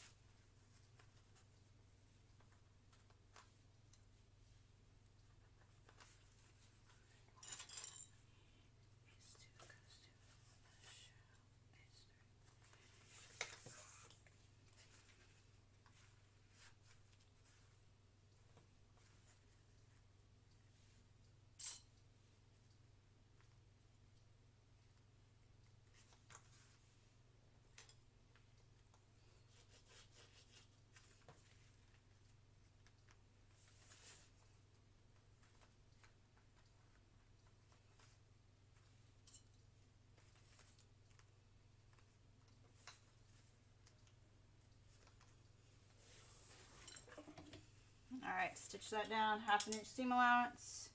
All right, stitch that down, 1/2 inch seam allowance.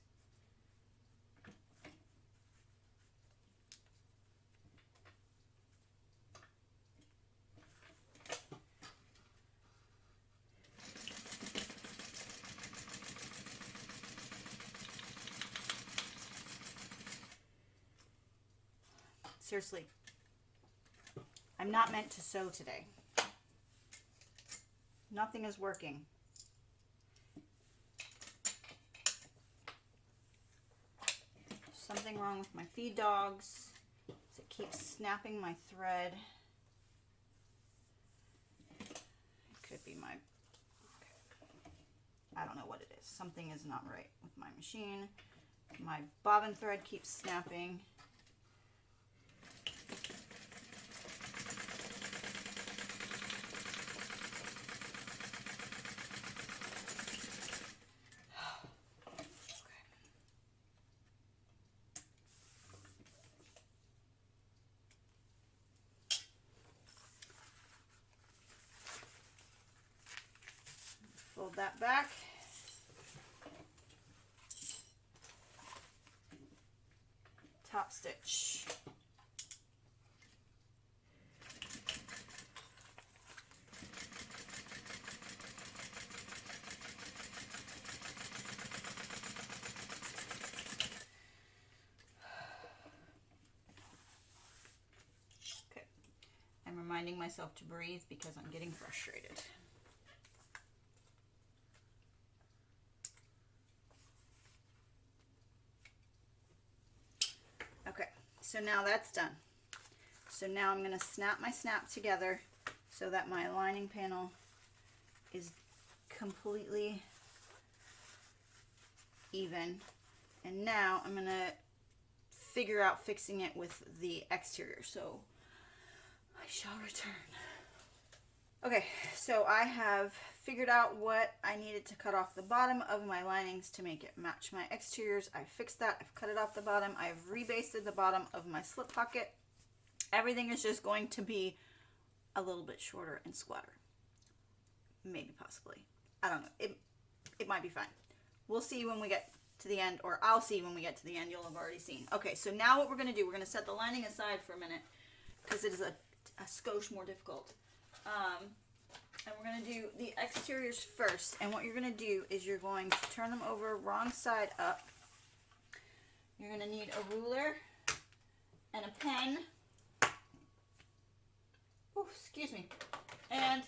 Seriously, I'm not meant to sew today. Nothing is working. Something wrong with my feed dogs. It keeps snapping my thread. It could be my, I don't know what it is. Something is not right with my machine. My bobbin thread keeps snapping. Fold that back. Top stitch. Okay. I'm reminding myself to breathe because I'm getting frustrated. So now that's done. So now I'm going to snap my snap together so that my lining panel is completely even. And now I'm going to figure out fixing it with the exterior. So I shall return. Okay, so I have figured out what I needed to cut off the bottom of my linings to make it match my exteriors. I fixed that. I've cut it off the bottom. I've rebasted the bottom of my slip pocket. Everything is just going to be a little bit shorter and squatter. Maybe, possibly. I don't know. It might be fine. We'll see when we get to the end, or I'll see when we get to the end. You'll have already seen. Okay, so now what we're going to do, we're going to set the lining aside for a minute because it is a skosh more difficult. And we're going to do the exteriors first. And what you're going to do is you're going to turn them over wrong side up. You're going to need a ruler and a pen. Oh, excuse me. And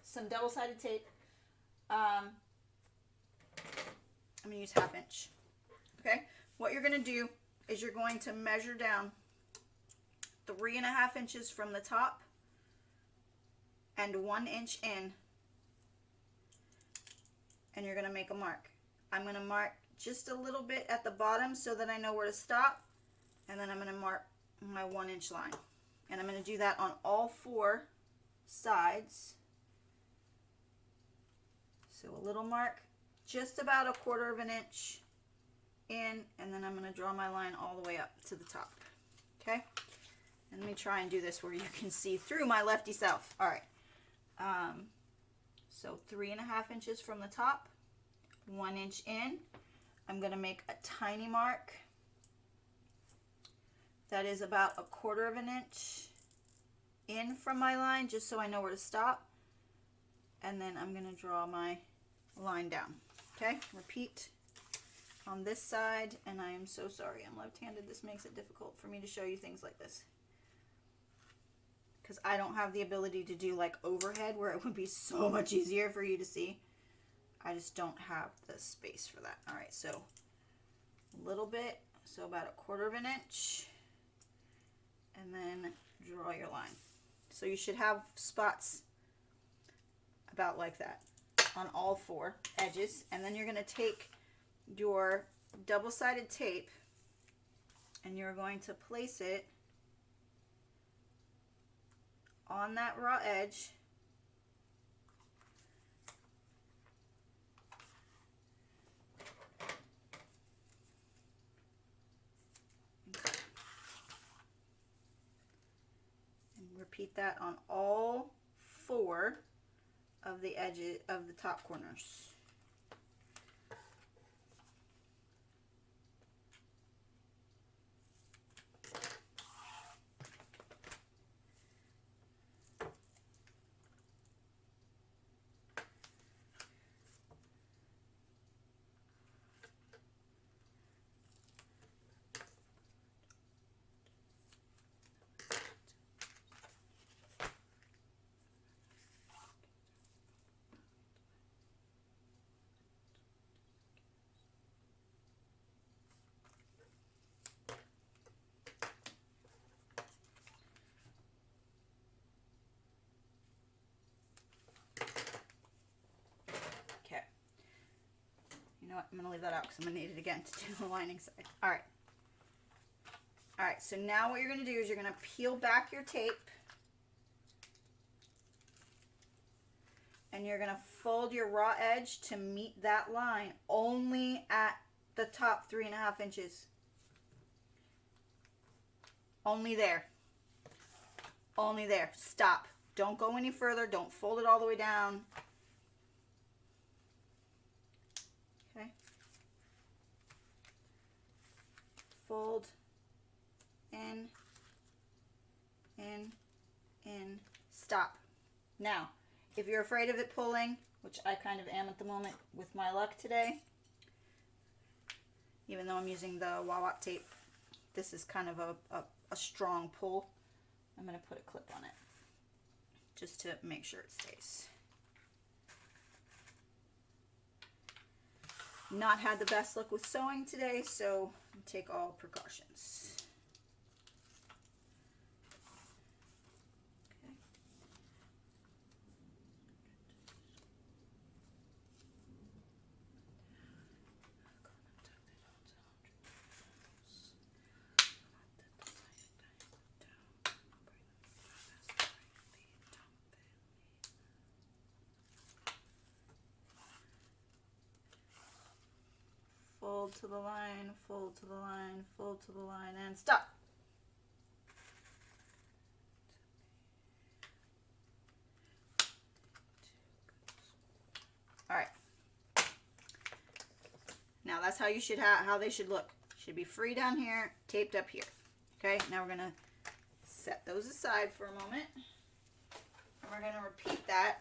some double-sided tape. I'm going to use 1/2 inch. Okay? What you're going to do is you're going to measure down 3.5 inches from the top and 1 inch in, and you're going to make a mark. I'm going to mark just a little bit at the bottom so that I know where to stop, and then I'm going to mark my 1 inch line. And I'm going to do that on all 4 sides. So a little mark, just about 1/4 of an inch in, and then I'm going to draw my line all the way up to the top. Okay? And let me try and do this where you can see through my lefty self. All right. So 3.5 inches from the top, 1 inch in. I'm going to make a tiny mark that is about 1/4 of an inch in from my line, just so I know where to stop. And then I'm going to draw my line down. Okay, repeat on this side, and I am so sorry, I'm left-handed. This makes it difficult for me to show you things like this, because I don't have the ability to do like overhead where it would be so much easier for you to see. I just don't have the space for that. All right, so a little bit, so about 1/4 of an inch, and then draw your line. So you should have spots about like that on all 4 edges, and then you're going to take your double-sided tape and you're going to place it on that raw edge. And repeat that on all 4 of the edges of the top corners. I'm going to leave that out because I'm going to need it again to do the lining side. All right. All right, so now what you're going to do is you're going to peel back your tape. And you're going to fold your raw edge to meet that line only at the top 3.5 inches. Only there. Only there. Stop. Don't go any further. Don't fold it all the way down. Okay. Fold, in, stop. Now, if you're afraid of it pulling, which I kind of am at the moment with my luck today, even though I'm using the wah-wah tape, this is kind of a strong pull. I'm going to put a clip on it just to make sure it stays. Not had the best luck with sewing today, so take all precautions. Fold to the line, fold to the line, fold to the line, and stop. All right. Now that's how you should how they should look. Should be free down here, taped up here. Okay. Now we're gonna set those aside for a moment, and we're gonna repeat that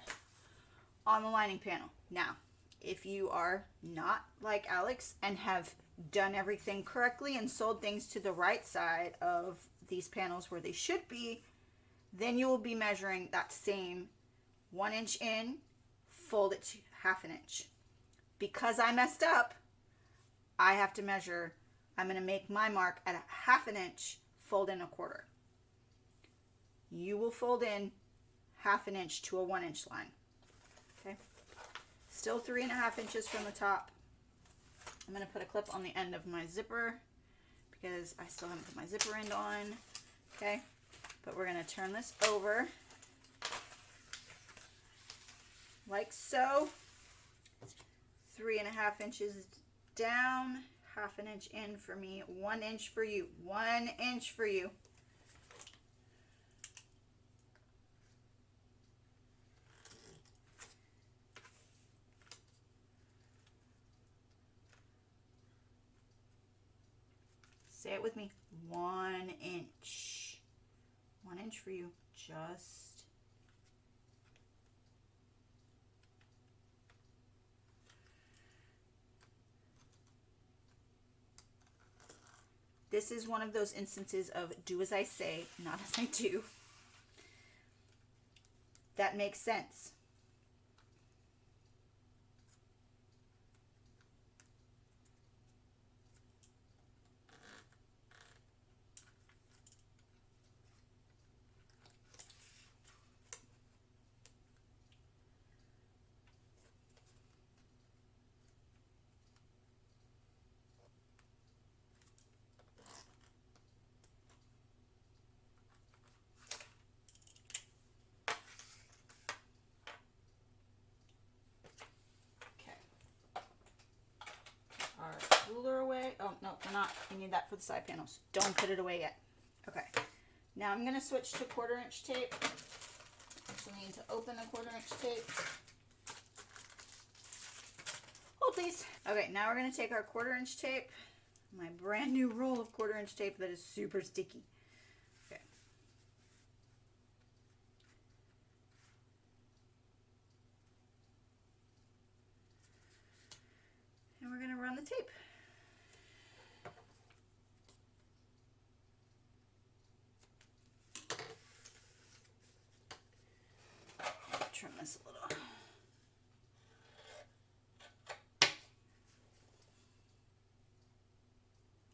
on the lining panel. Now, if you are not like Alex and have done everything correctly and sewed things to the right side of these panels where they should be, then you will be measuring that same 1 inch in, fold it to 1/2 inch. Because I messed up, I have to measure, I'm going to make my mark at 1/2 inch, fold in 1/4. You will fold in 1/2 inch to a 1 inch line. Okay. Still 3.5 inches from the top. I'm going to put a clip on the end of my zipper because I still haven't put my zipper end on. Okay. But we're going to turn this over like so. 3.5 inches down, 1/2 inch in for me, 1 inch for you, 1 inch for you. Say it with me, 1 inch. 1 inch for you, just. This is one of those instances of do as I say, not as I do. That makes sense. Ruler away. Oh, no, we're not. We need that for the side panels. Don't put it away yet. Okay. Now I'm going to switch to 1/4 inch tape. Actually need to open the 1/4 inch tape. Hold please. Okay, now we're going to take our 1/4 inch tape, my brand new roll of 1/4 inch tape that is super sticky. Okay. And we're going to run the tape. Trim this a little.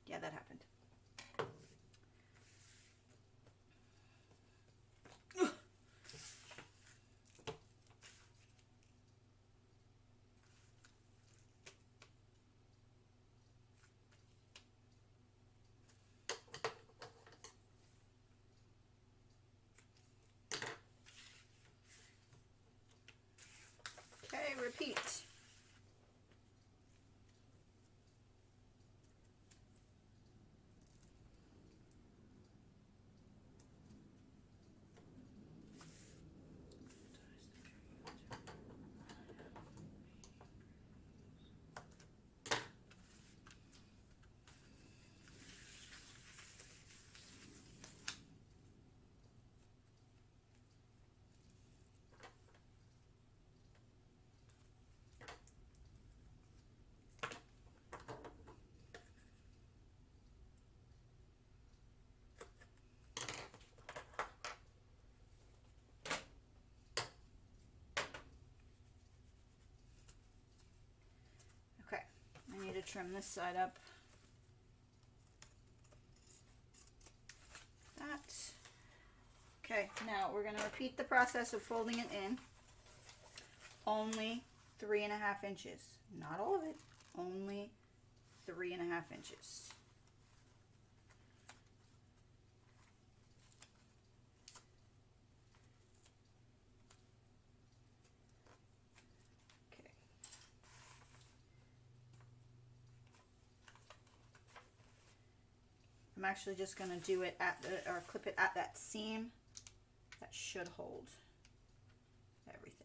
Yeah, that happened. Okay, repeat. I need to trim this side up. That. Okay, now we're going to repeat the process of folding it in. Only 3.5 inches. Not all of it. Only 3.5 inches. I'm actually just going to do it at the, or clip it at that seam. That should hold everything.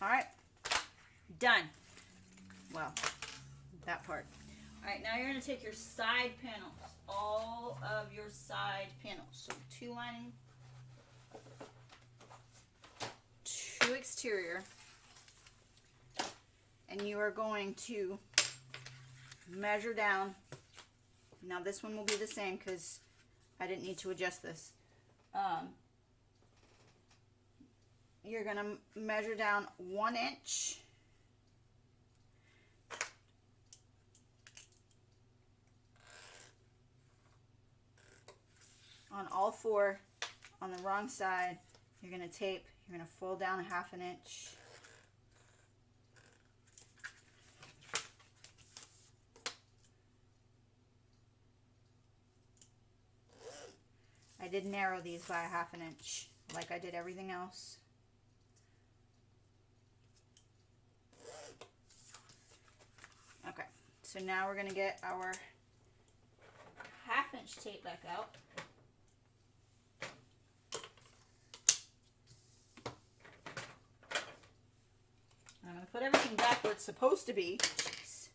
All right, done. Well, that part. All right, now you're going to take your side panels, all of your side panels. So 2 lining, 2 exterior, and you are going to measure down. Now this one will be the same because I didn't need to adjust this. You're going to measure down 1 inch on all 4. On the wrong side, you're going to tape. You're going to fold down 1/2 inch. I did narrow these by 1/2 inch like I did everything else. Okay, so now we're going to get our 1/2 inch tape back out. I'm going to put everything back where it's supposed to be. Jeez.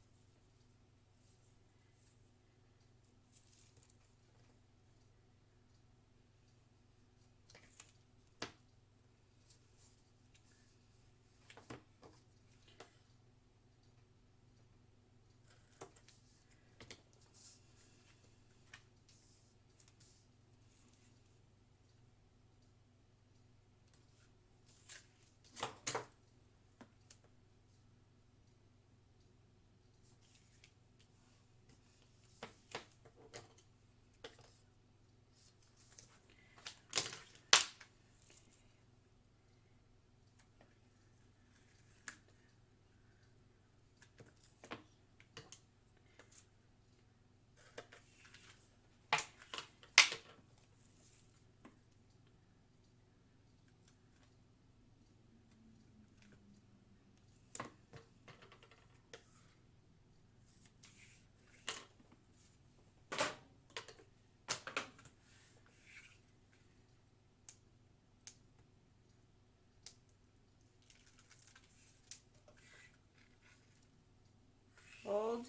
Fold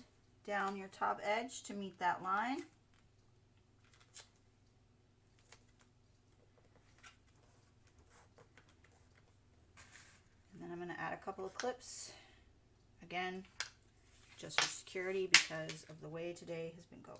down your top edge to meet that line. And then I'm going to add a couple of clips. Again, just for security because of the way today has been going.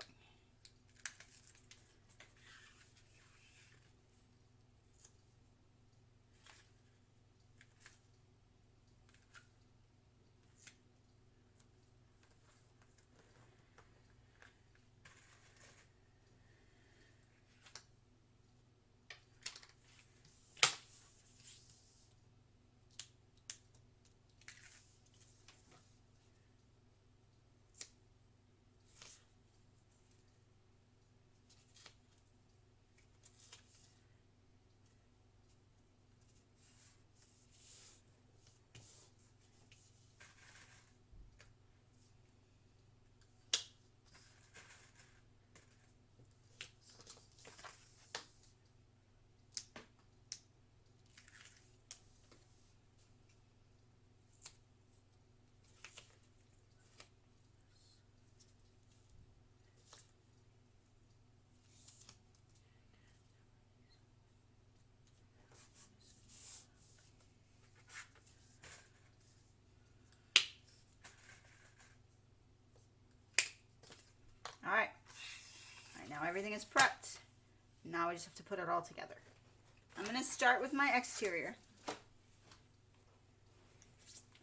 All right, now everything is prepped. Now we just have to put it all together. I'm going to start with my exterior.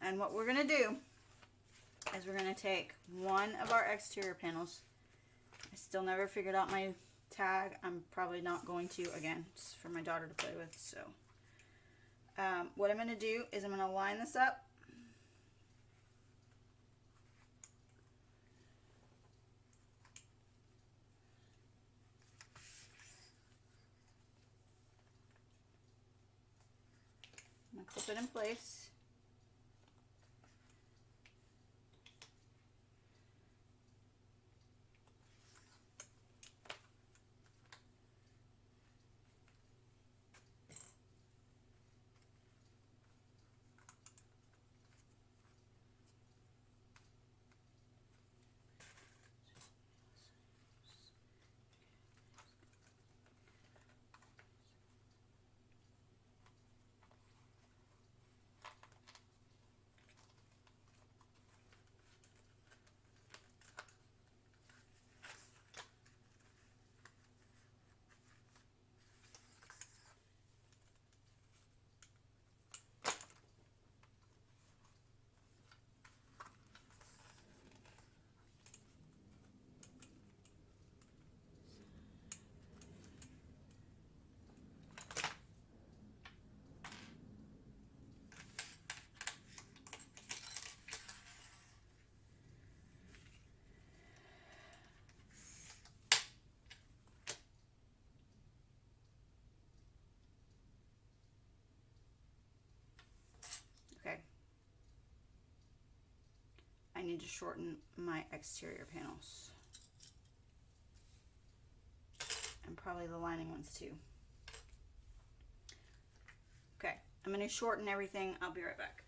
And what we're going to do is we're going to take one of our exterior panels. I still never figured out my tag. I'm probably not going to, again, it's for my daughter to play with. So what I'm going to do is I'm going to line this up. I'm going to clip it in place. need to shorten my exterior panels. And probably the lining ones too. Okay, I'm going to shorten everything. I'll be right back.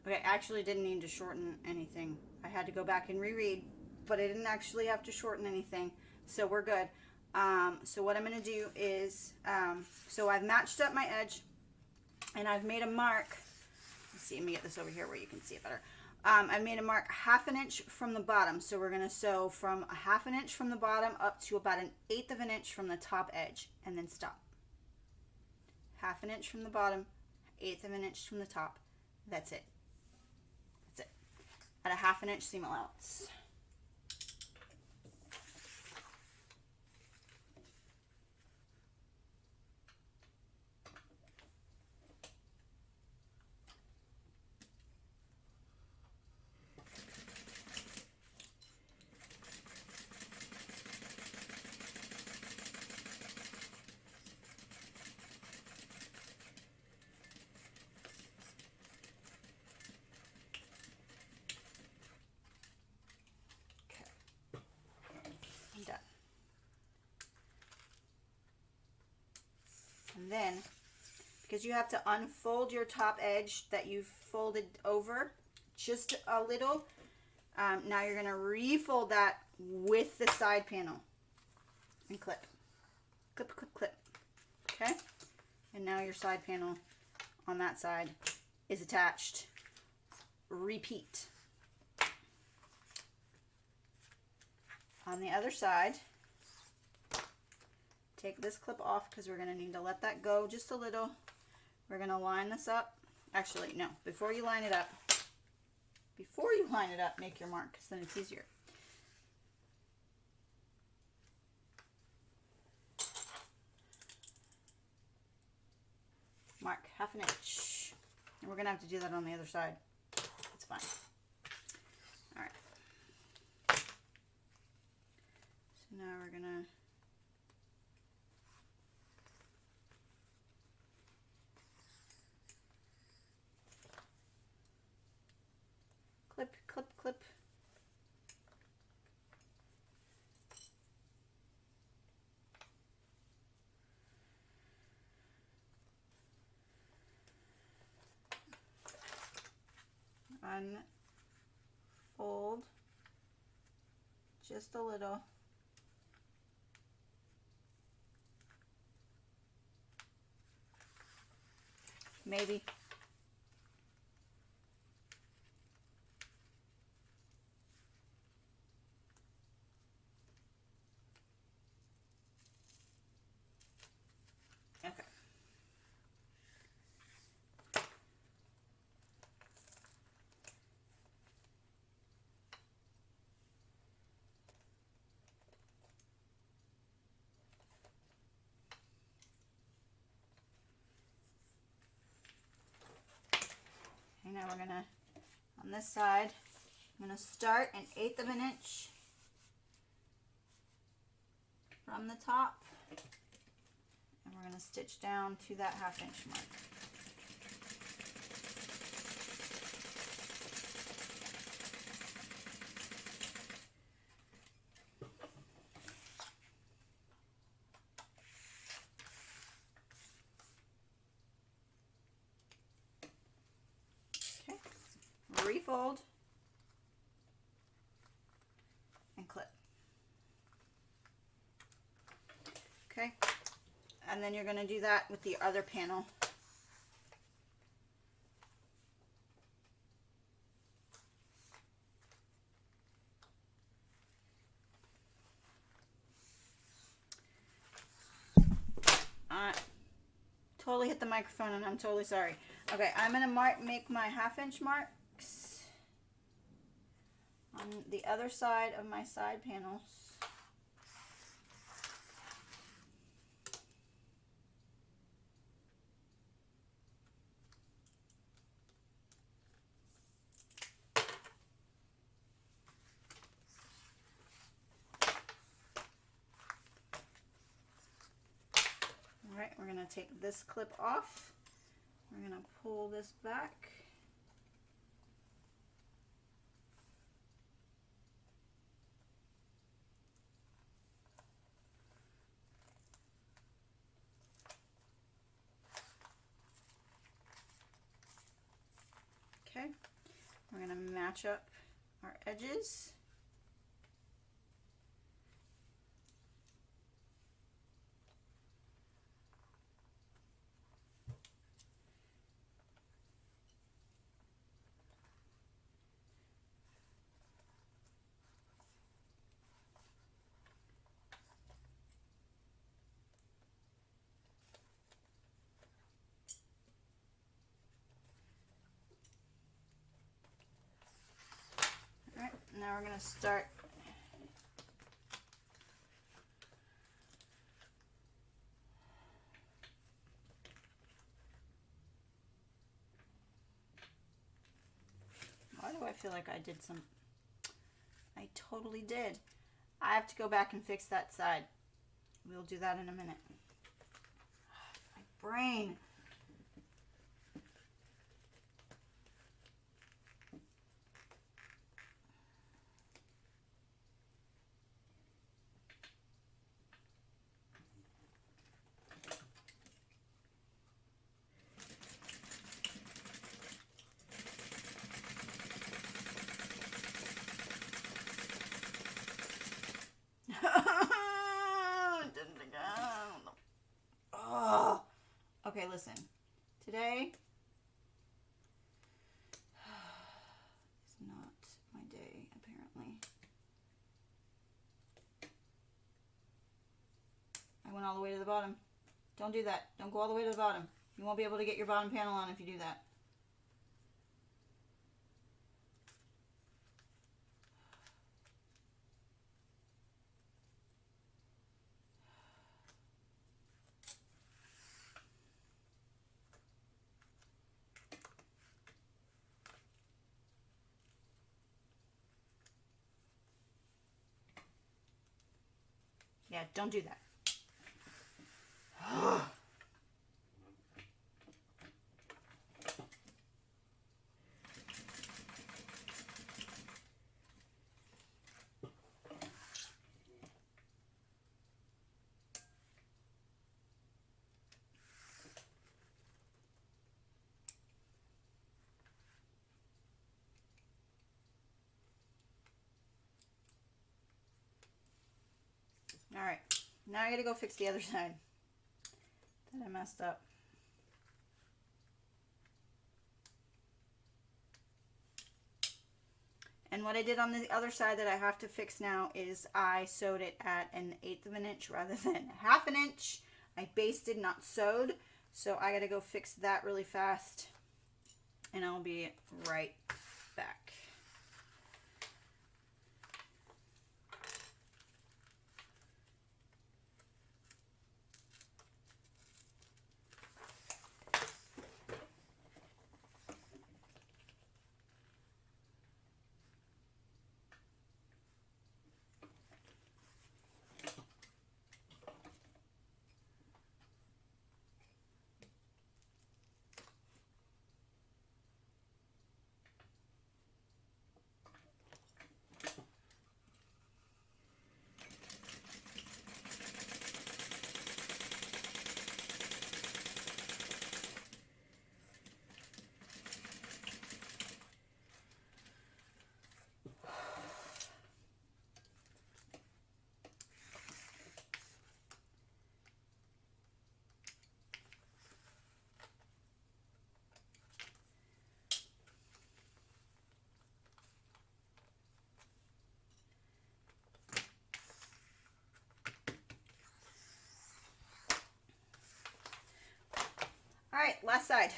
Okay, I actually didn't need to shorten anything. I had to go back and reread, but I didn't actually have to shorten anything, so we're good. So what I'm going to do is, so I've matched up my edge, and I've made a mark. Let's see, let me get this over here where you can see it better. I've made a mark 1/2 inch from the bottom, so we're going to sew from 1/2 inch from the bottom up to about 1/8 inch from the top edge, and then stop. 1/2 inch from the bottom, 1/8 inch from the top. That's it. That's it. At a 1/2 inch seam allowance. And then, because you have to unfold your top edge that you've folded over just a little, now you're going to refold that with the side panel and clip. Clip, clip, clip. Okay? And now your side panel on that side is attached. Repeat. On the other side, take this clip off because we're going to need to let that go just a little. We're going to line this up. Actually, no, before you line it up, make your mark because then it's easier. Mark 1/2 inch. And we're going to have to do that on the other side. It's fine. All right. So now we're going to clip, clip, clip. Unfold just a little. Maybe. Okay. Okay, now we're gonna, on this side, I'm gonna start 1/8 inch from the top, and we're gonna stitch down to that 1/2 inch mark. Refold and clip. Okay, and then you're going to do that with the other panel. Totally hit the microphone and I'm totally sorry. Okay, I'm going to make my 1/2 inch marks on the other side of my side panels. All right, we're going to take this clip off. We're going to pull this back. gonna match up our edges. Now we're going to start why do I feel like I did some? I totally did. I have to go back and fix that side. We'll do that in a minute. My brain. Oh. Okay, listen. Today is not my day, apparently. I went all the way to the bottom. Don't do that. Don't go all the way to the bottom. You won't be able to get your bottom panel on if you do that. Yeah, don't do that. All right, now I gotta go fix the other side that I messed up. And what I did on the other side that I have to fix now is I sewed it at 1/8 of an inch rather than 1/2 an inch. I basted, not sewed. So I gotta go fix that really fast and I'll be right back. All right, last side.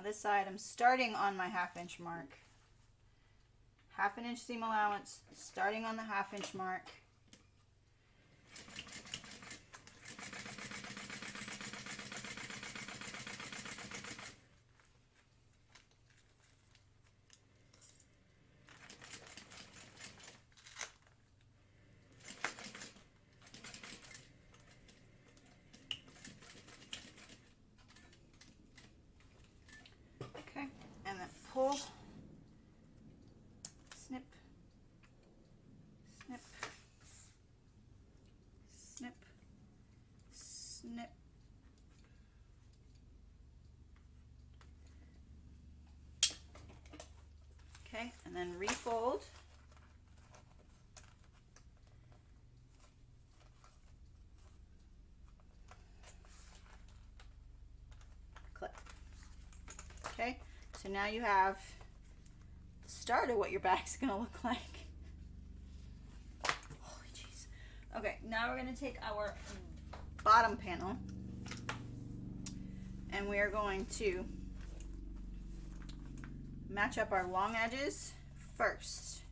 this side, I'm starting on my 1/2 inch mark. 1/2 inch seam allowance, starting on the 1/2 inch mark. Okay, and then pull, snip, snip, snip, snip. Okay, and then refold. Clip. Okay, so now you have the start of what your back's gonna look like. Holy jeez. Okay, now we're gonna take our bottom panel and we are going to match up our long edges first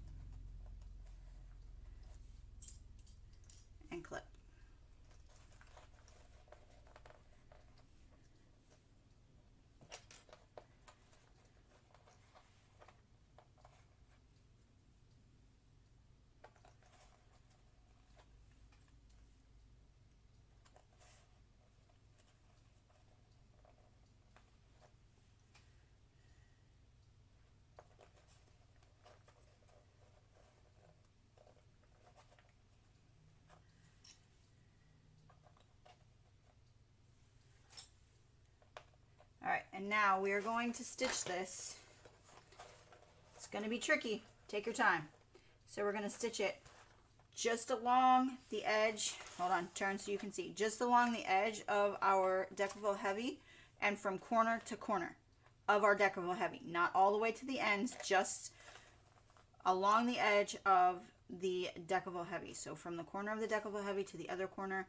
and clip. All right, and now we are going to stitch this. It's going to be tricky. Take your time. So we're going to stitch it just along the edge. Hold on, turn so you can see. Just along the edge of our deckerville heavy and from corner to corner of our deckerville heavy. Not all the way to the ends, just along the edge of the deckerville heavy. So from the corner of the deckerville heavy to the other corner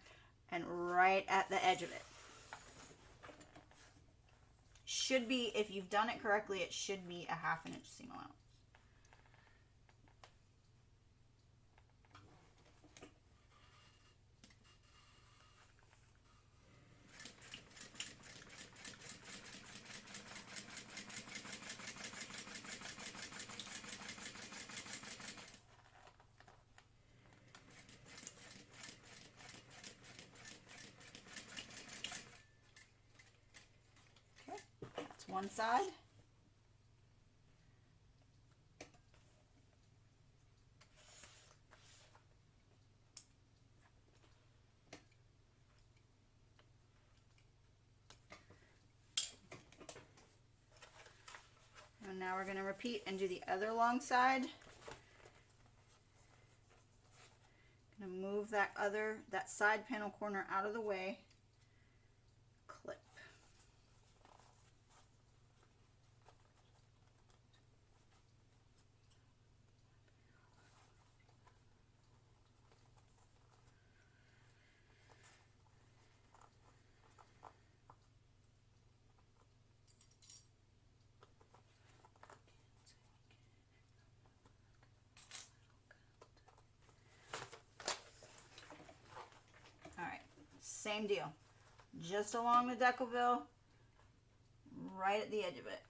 and right at the edge of it. Should be, if you've done it correctly, it should be a 1/2 inch seam allowance. One side. And now we're going to repeat and do the other long side. Going to move that side panel corner out of the way. Clip. Same deal. Just along the deckerville, right at the edge of it.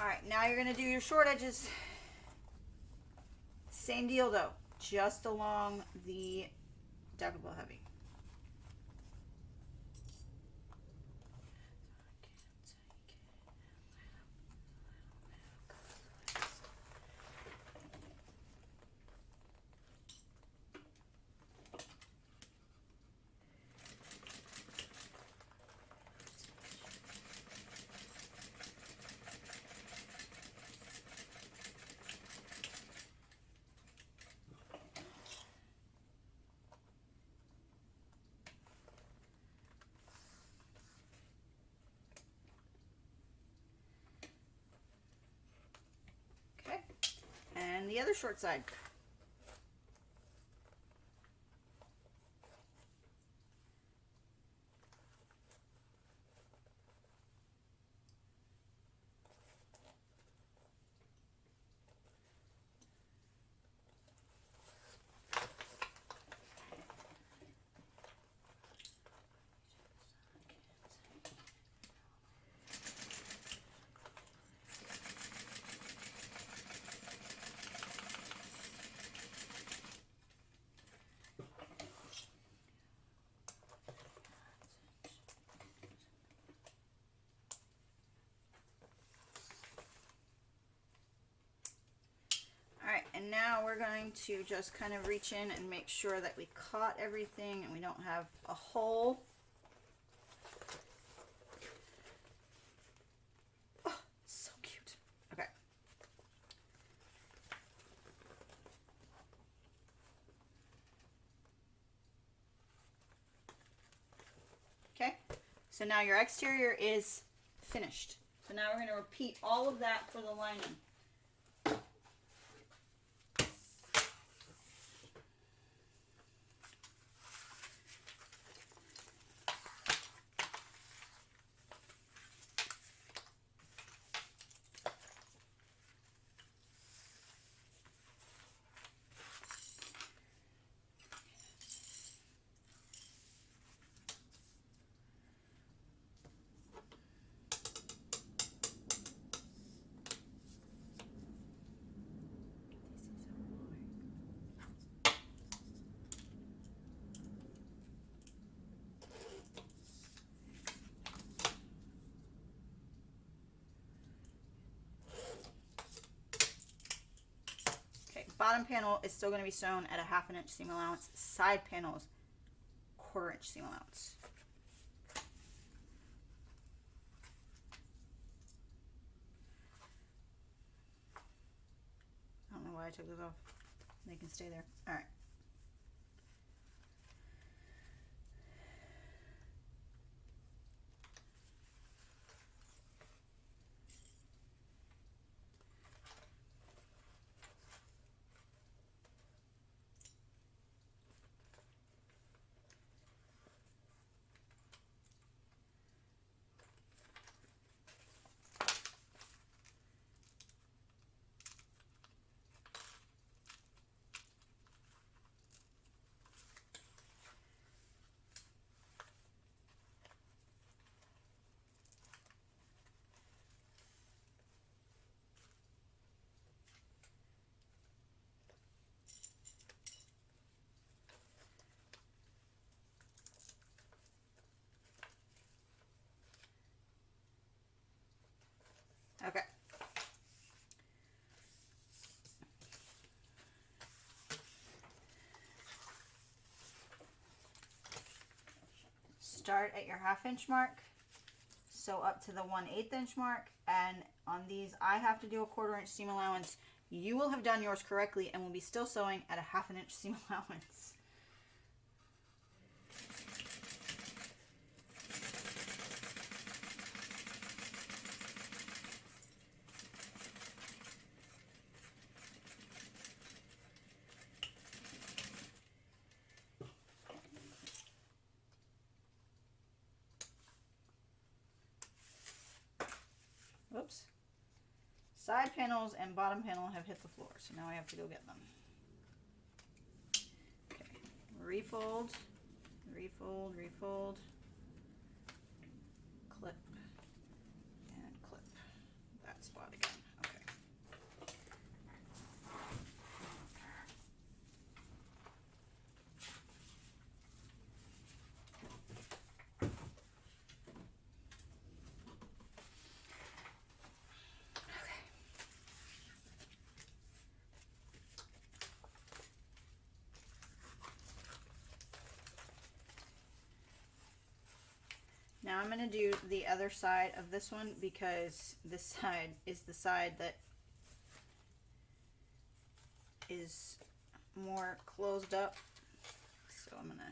All right, now you're gonna do your short edges. Same deal though, just along the deckerville heavy. the other short side. And now we're going to just kind of reach in and make sure that we caught everything and we don't have a hole. Oh, so cute. Okay. Okay, so now your exterior is finished. So now we're going to repeat all of that for the lining. Bottom panel is still going to be sewn at a 1/2 inch seam allowance. Side panels, 1/4 inch seam allowance. I don't know why I took those off. They can stay there. All right. Okay. Start at your 1/2 inch mark, sew up to the 1/8 inch mark, and on these I have to do a 1/4 inch seam allowance. You will have done yours correctly and will be still sewing at a 1/2 inch seam allowance. Whoops. Side panels and bottom panel have hit the floor, so now I have to go get them. Okay, refold, refold, refold, clip, and clip that spot again. Okay. Now I'm going to do the other side of this one because this side is the side that is more closed up. So I'm going to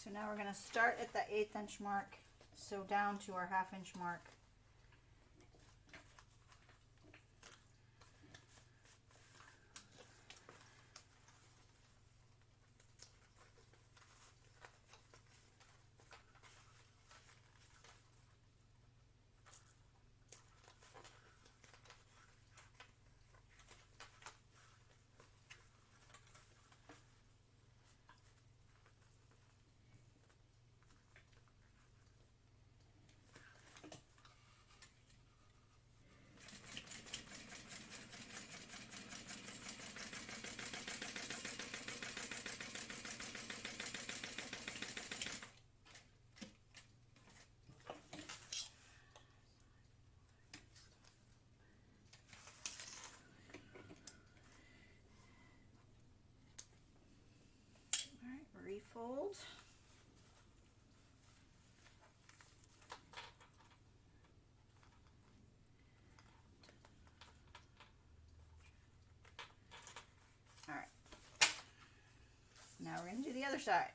So now we're going to start at the 1/8 inch mark, sew down to our 1/2 inch mark. Refold. All right. Now we're going to do the other side.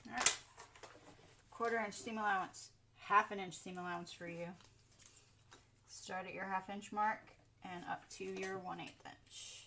All right. 1/4 inch seam allowance, 1/2 inch seam allowance for you. Start at your 1/2 inch mark and up to your 1/8 inch.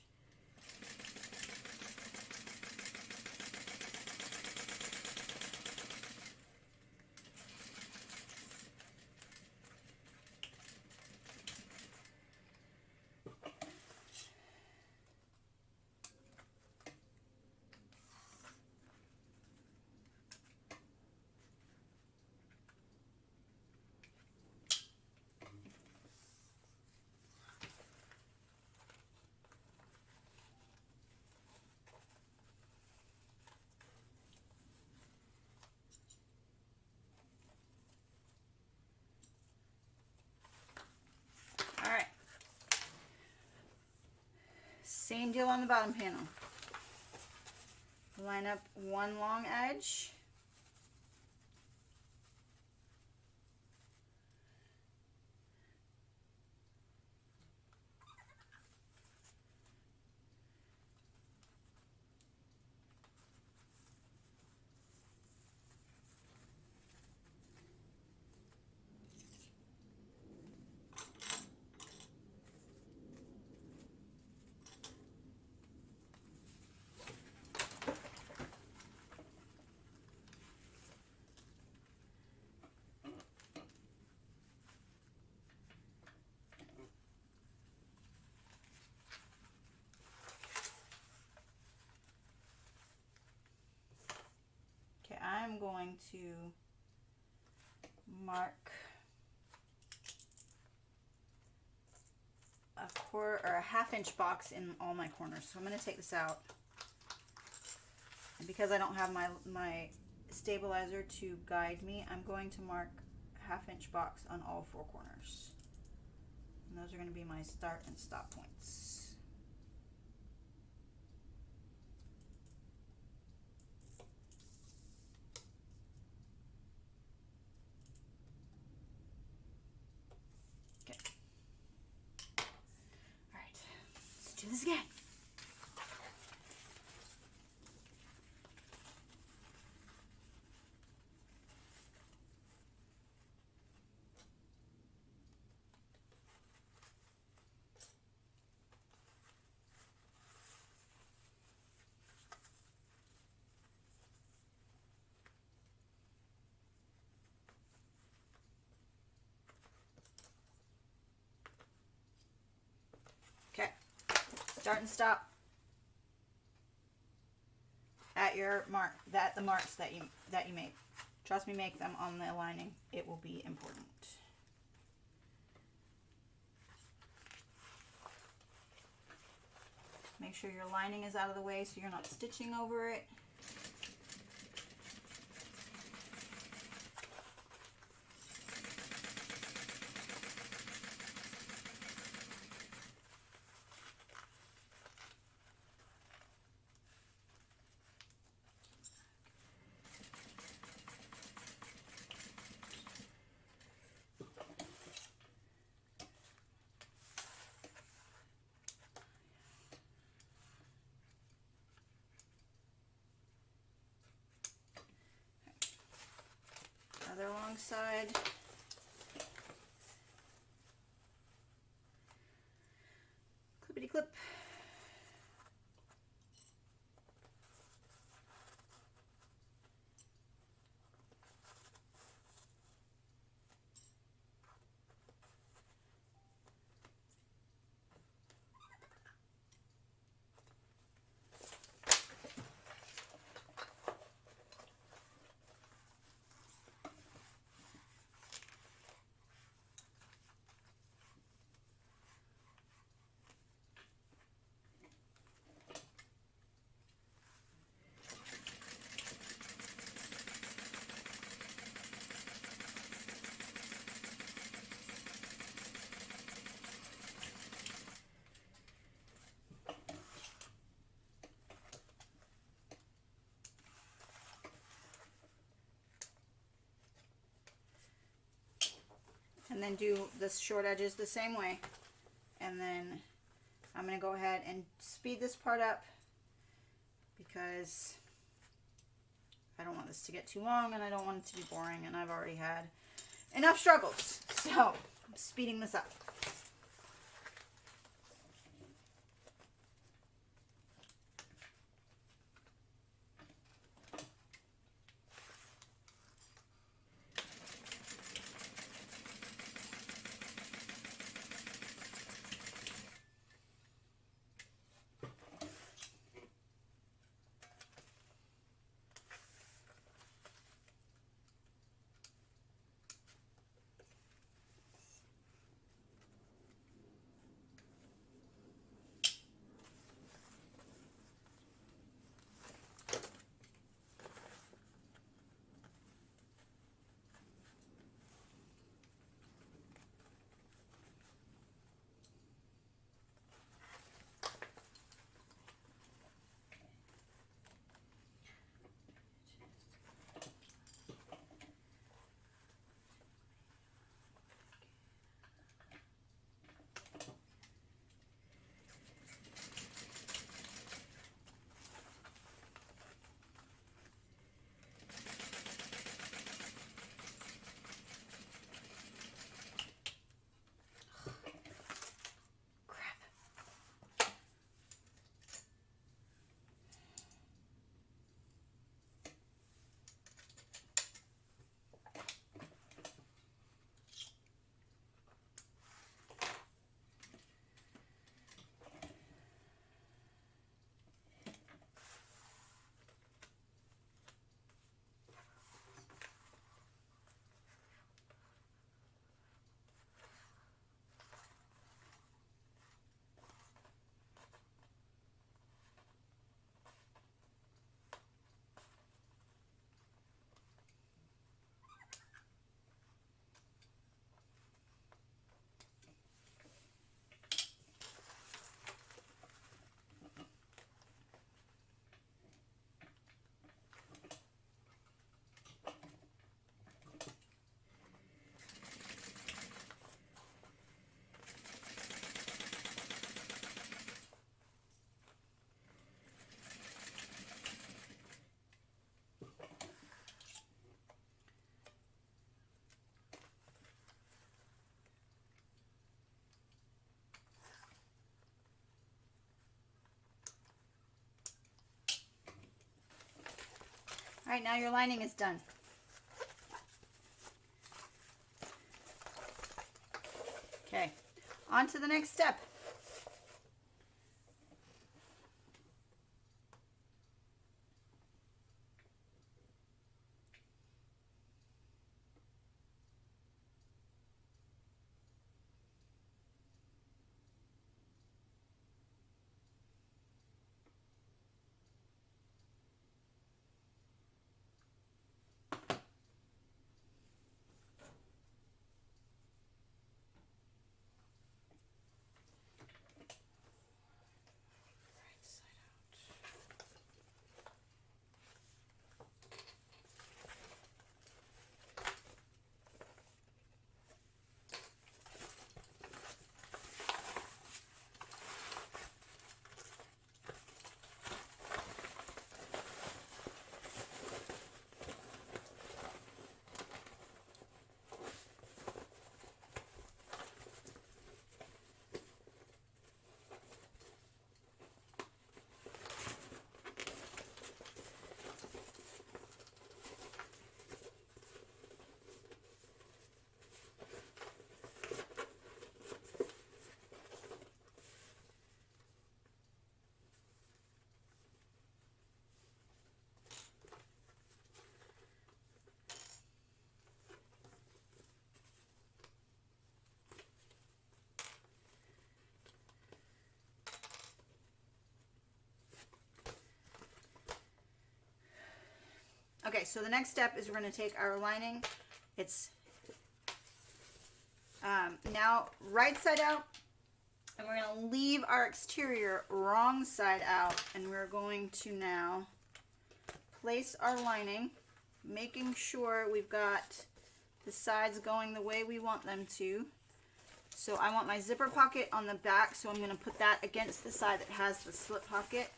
Same deal on the bottom panel. Line up one long edge. going to mark a quarter or a ½ inch box in all my corners. So I'm going to take this out. And because I don't have my stabilizer to guide me, I'm going to mark a ½ inch box on all 4 corners. And those are going to be my start and stop points. Okay. All right, let's do this again. Okay, start and stop at your mark, the marks that you make. Trust me, make them on the lining. It will be important. Make sure your lining is out of the way so you're not stitching over it. Other long side. Clippity clip. And then do the short edges the same way. And then I'm going to go ahead and speed this part up because I don't want this to get too long and I don't want it to be boring, and I've already had enough struggles. So I'm speeding this up. All right, now your lining is done. Okay, on to the next step. Okay, so the next step is we're going to take our lining. It's now right side out, and we're going to leave our exterior wrong side out, and we're going to now place our lining, making sure we've got the sides going the way we want them to. So I want my zipper pocket on the back, so I'm going to put that against the side that has the slip pocket.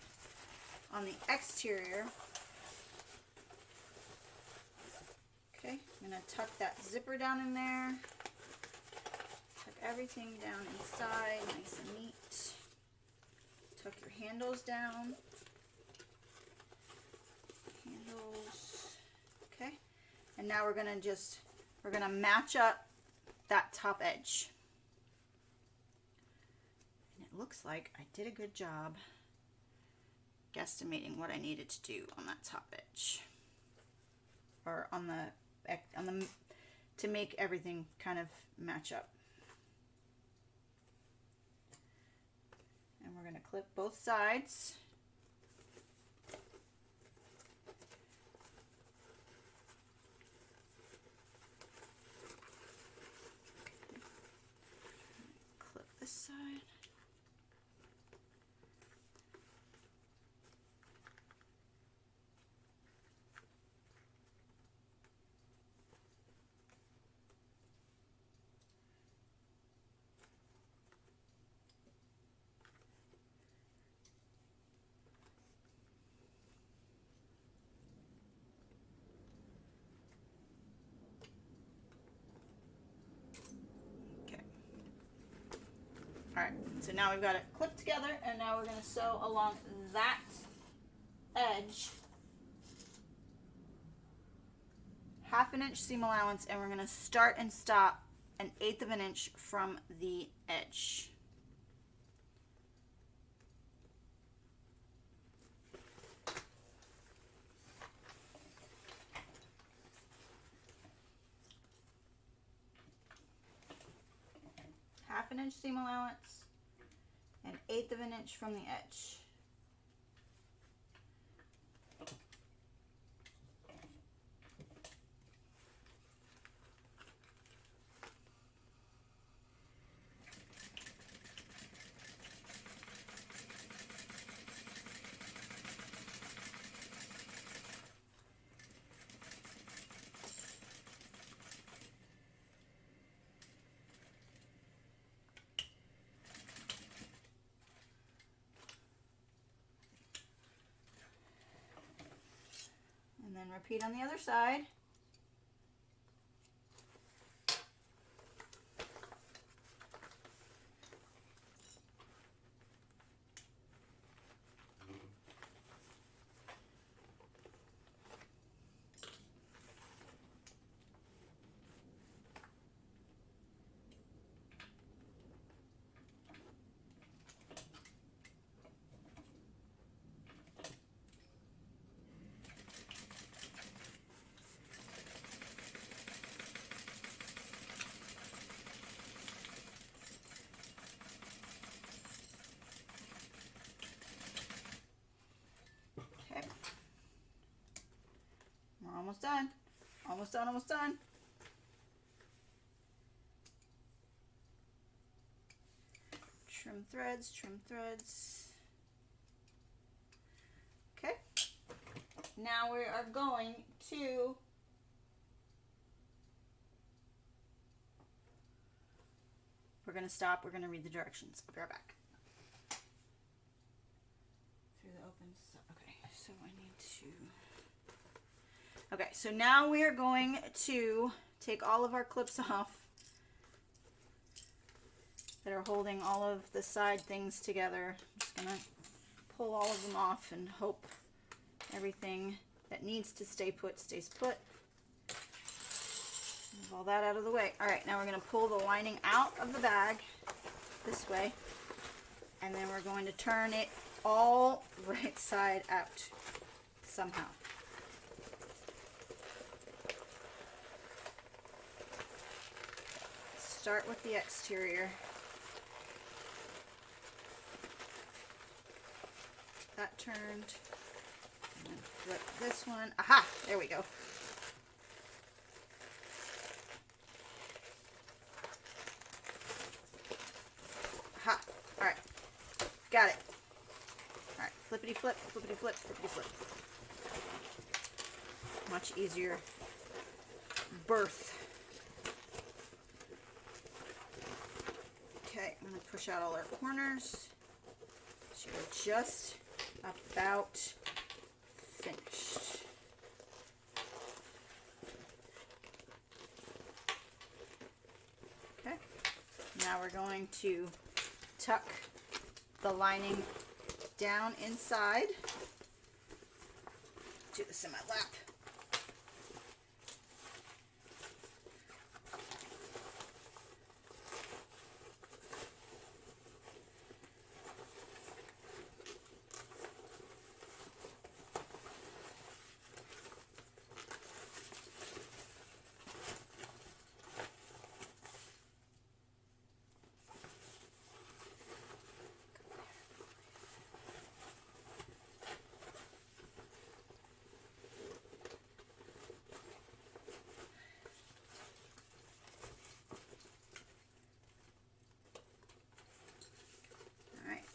On the exterior, okay, I'm going to tuck that zipper down in there. Tuck everything down inside, nice and neat. Tuck your handles down. Handles, okay. And now we're going to match up that top edge. And it looks like I did a good job guesstimating what I needed to do on that top edge, or on the to make everything kind of match up. And we're going to clip both sides. Clip this side. Alright, so now we've got it clipped together, and now we're going to sew along that edge, 1/2 inch seam allowance, and we're going to start and stop 1/8 of an inch from the edge. Half an inch seam allowance, 1/8 of an inch from the edge. And then repeat on the other side. almost done. Almost done, almost done. Trim threads, trim threads. Okay. Now we are going to we're going to stop. We're going to read the directions. I'll be right back. Through the open. Okay, so I need to. Okay, so now we are going to take all of our clips off that are holding all of the side things together. I'm just going to pull all of them off and hope everything that needs to stay put stays put. Move all that out of the way. All right, now we're going to pull the lining out of the bag this way, and then we're going to turn it all right side out somehow. Start with the exterior. That turned. And then flip this one. Aha! There we go. Aha! Alright. Got it. Alright. Flippity flip, flippity flip, flippity flip. Much easier birth. Okay, I'm going to push out all our corners. So we're just about finished. Okay, now we're going to tuck the lining down inside. Do this in my lap.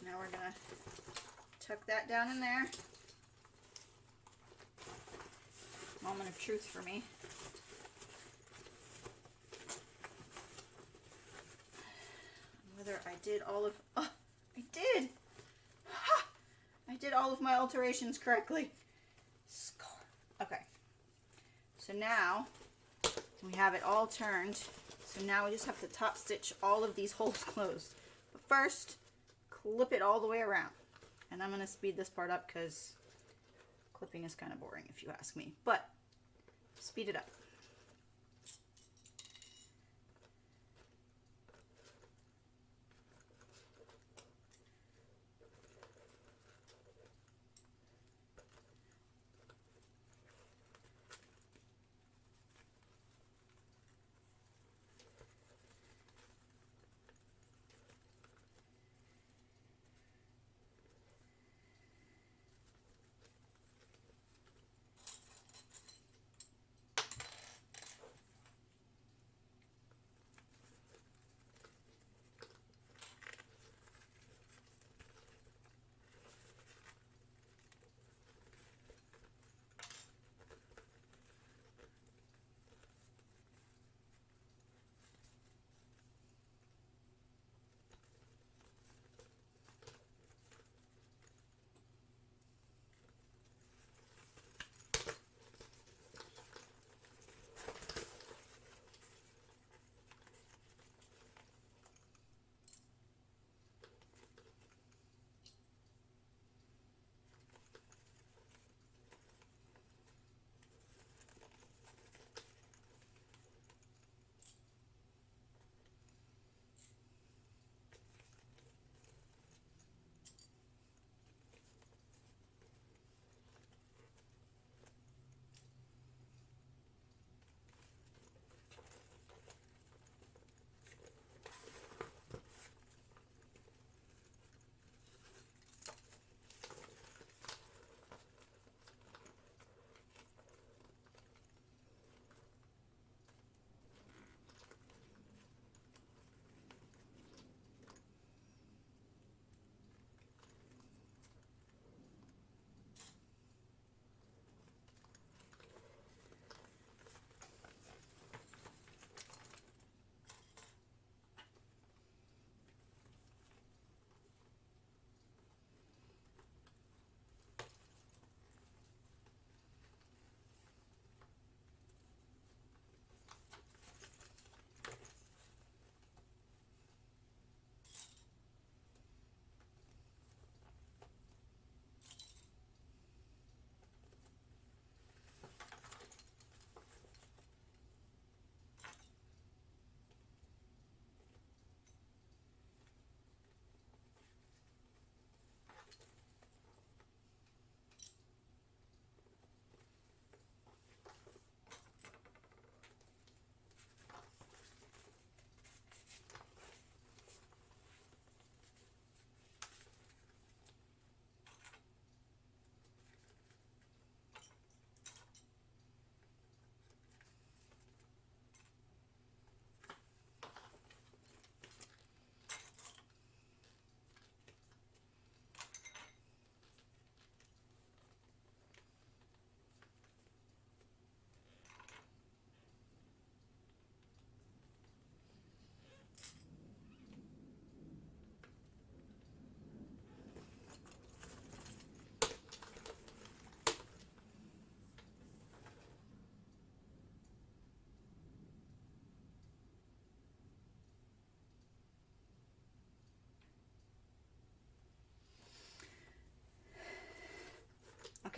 Now we're going to tuck that down in there. Moment of truth for me. Whether I did all of... Oh, I did! Ha! I did all of my alterations correctly. Score. Okay. So now we have it all turned. So now we just have to top stitch all of these holes closed. But first, clip it all the way around. And I'm going to speed this part up because clipping is kind of boring if you ask me. But speed it up.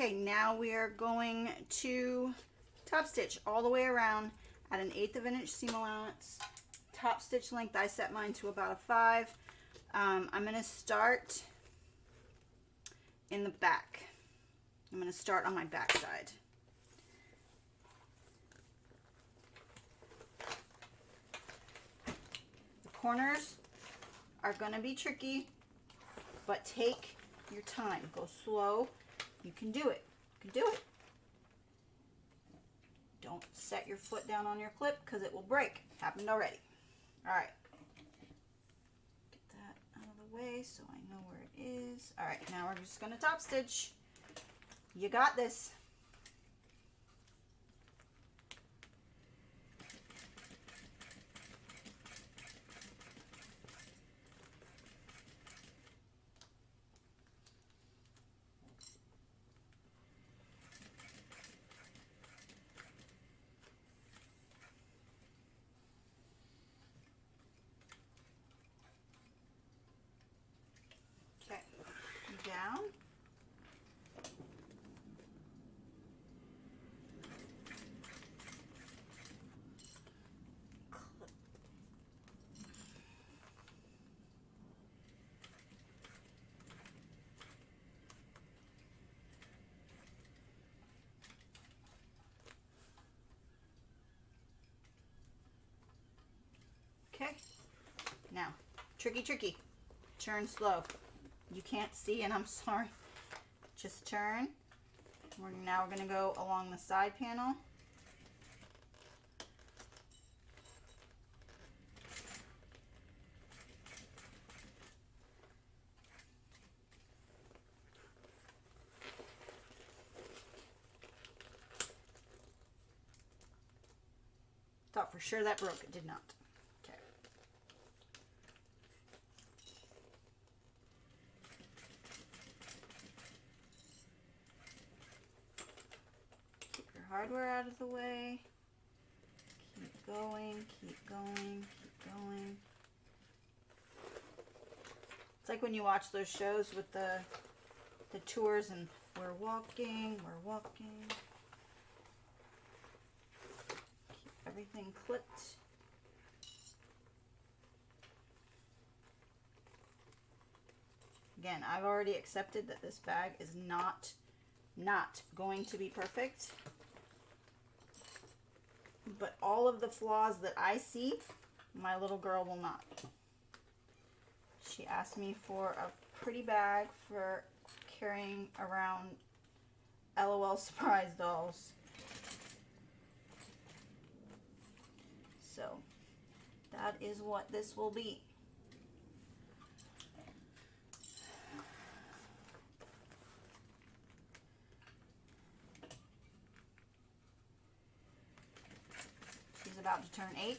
Okay, now we are going to top stitch all the way around at an 1/8 of an inch seam allowance. Top stitch length, I set mine to about a 5. I'm going to start in the back. I'm going to start on my back side. The corners are going to be tricky, but take your time. Go slow. You can do it. You can do it. Don't set your foot down on your clip because it will break. Happened already. All right. Get that out of the way so I know where it is. All right, now we're just going to top stitch. You got this. Okay, down. Okay, now, tricky. Turn slow. You can't see, and I'm sorry. Just turn. Now we're going to go along the side panel. Thought for sure that broke. It did not. Okay. Keep your hardware out of the way. Keep going, keep going, keep going. It's like when you watch those shows with the tours and we're walking. Everything clipped. Again, I've already accepted that this bag is not going to be perfect. But all of the flaws that I see, my little girl will not. She asked me for a pretty bag for carrying around LOL surprise dolls. So that is what this will be. She's about to turn 8.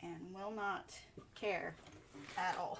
And will not care at all.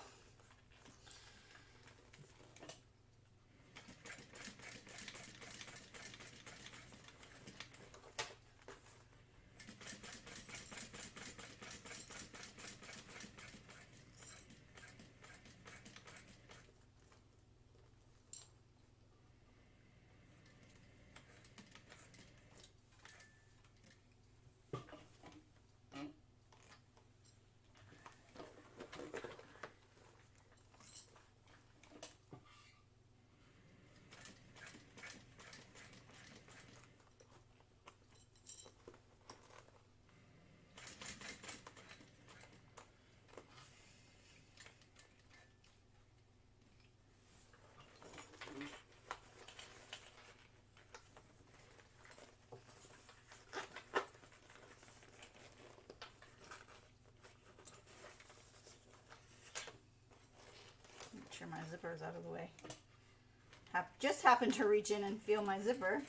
Make sure my zipper is out of the way. Just happened to reach in and feel my zipper.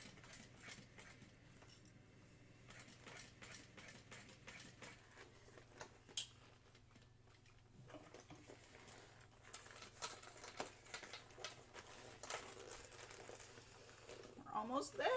We're almost there.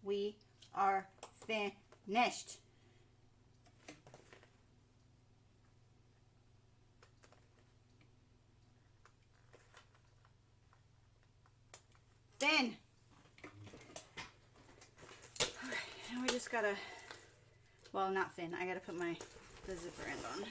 we are finished. Thin. Okay, now we just gotta, well, not thin. I gotta put the zipper end on.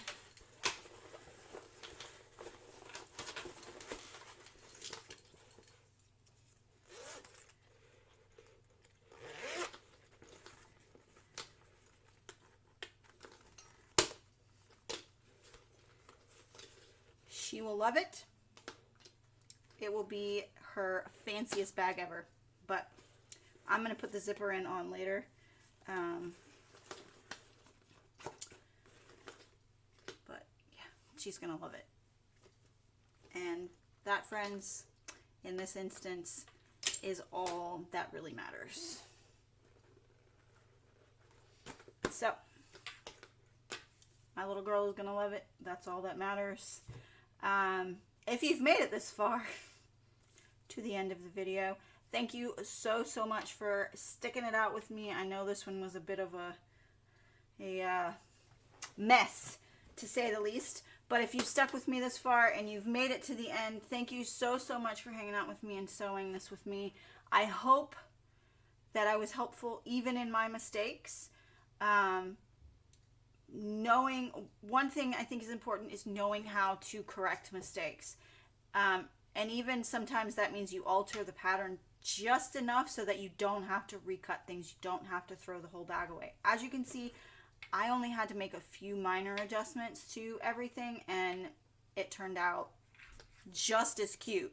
She will love it. It will be her fanciest bag ever, but I'm going to put the zipper in on later. But yeah, she's going to love it. And that, friends, in this instance, is all that really matters. So, my little girl is going to love it. That's all that matters. If you've made it this far to the end of the video, thank you so much for sticking it out with me. I know this one was a bit of a mess, to say the least, but if you've stuck with me this far and you've made it to the end, thank you so much for hanging out with me and sewing this with me. I hope that I was helpful even in my mistakes. Knowing, one thing I think is important is knowing how to correct mistakes. And even sometimes that means you alter the pattern just enough so that you don't have to recut things. You don't have to throw the whole bag away. As you can see, I only had to make a few minor adjustments to everything, and it turned out just as cute.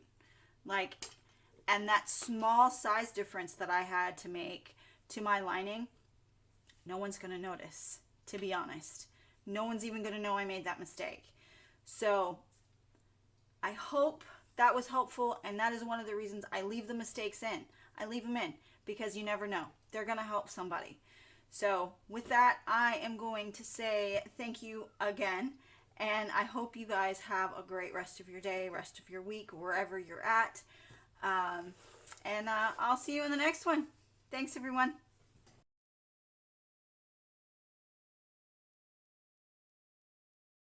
And that small size difference that I had to make to my lining, no one's going to notice, to be honest. No one's even going to know I made that mistake. So I hope that was helpful, and that is one of the reasons I leave the mistakes in. I leave them in because you never know. They're going to help somebody. So with that, I am going to say thank you again, and I hope you guys have a great rest of your day, rest of your week, wherever you're at. And I'll see you in the next one. Thanks, everyone.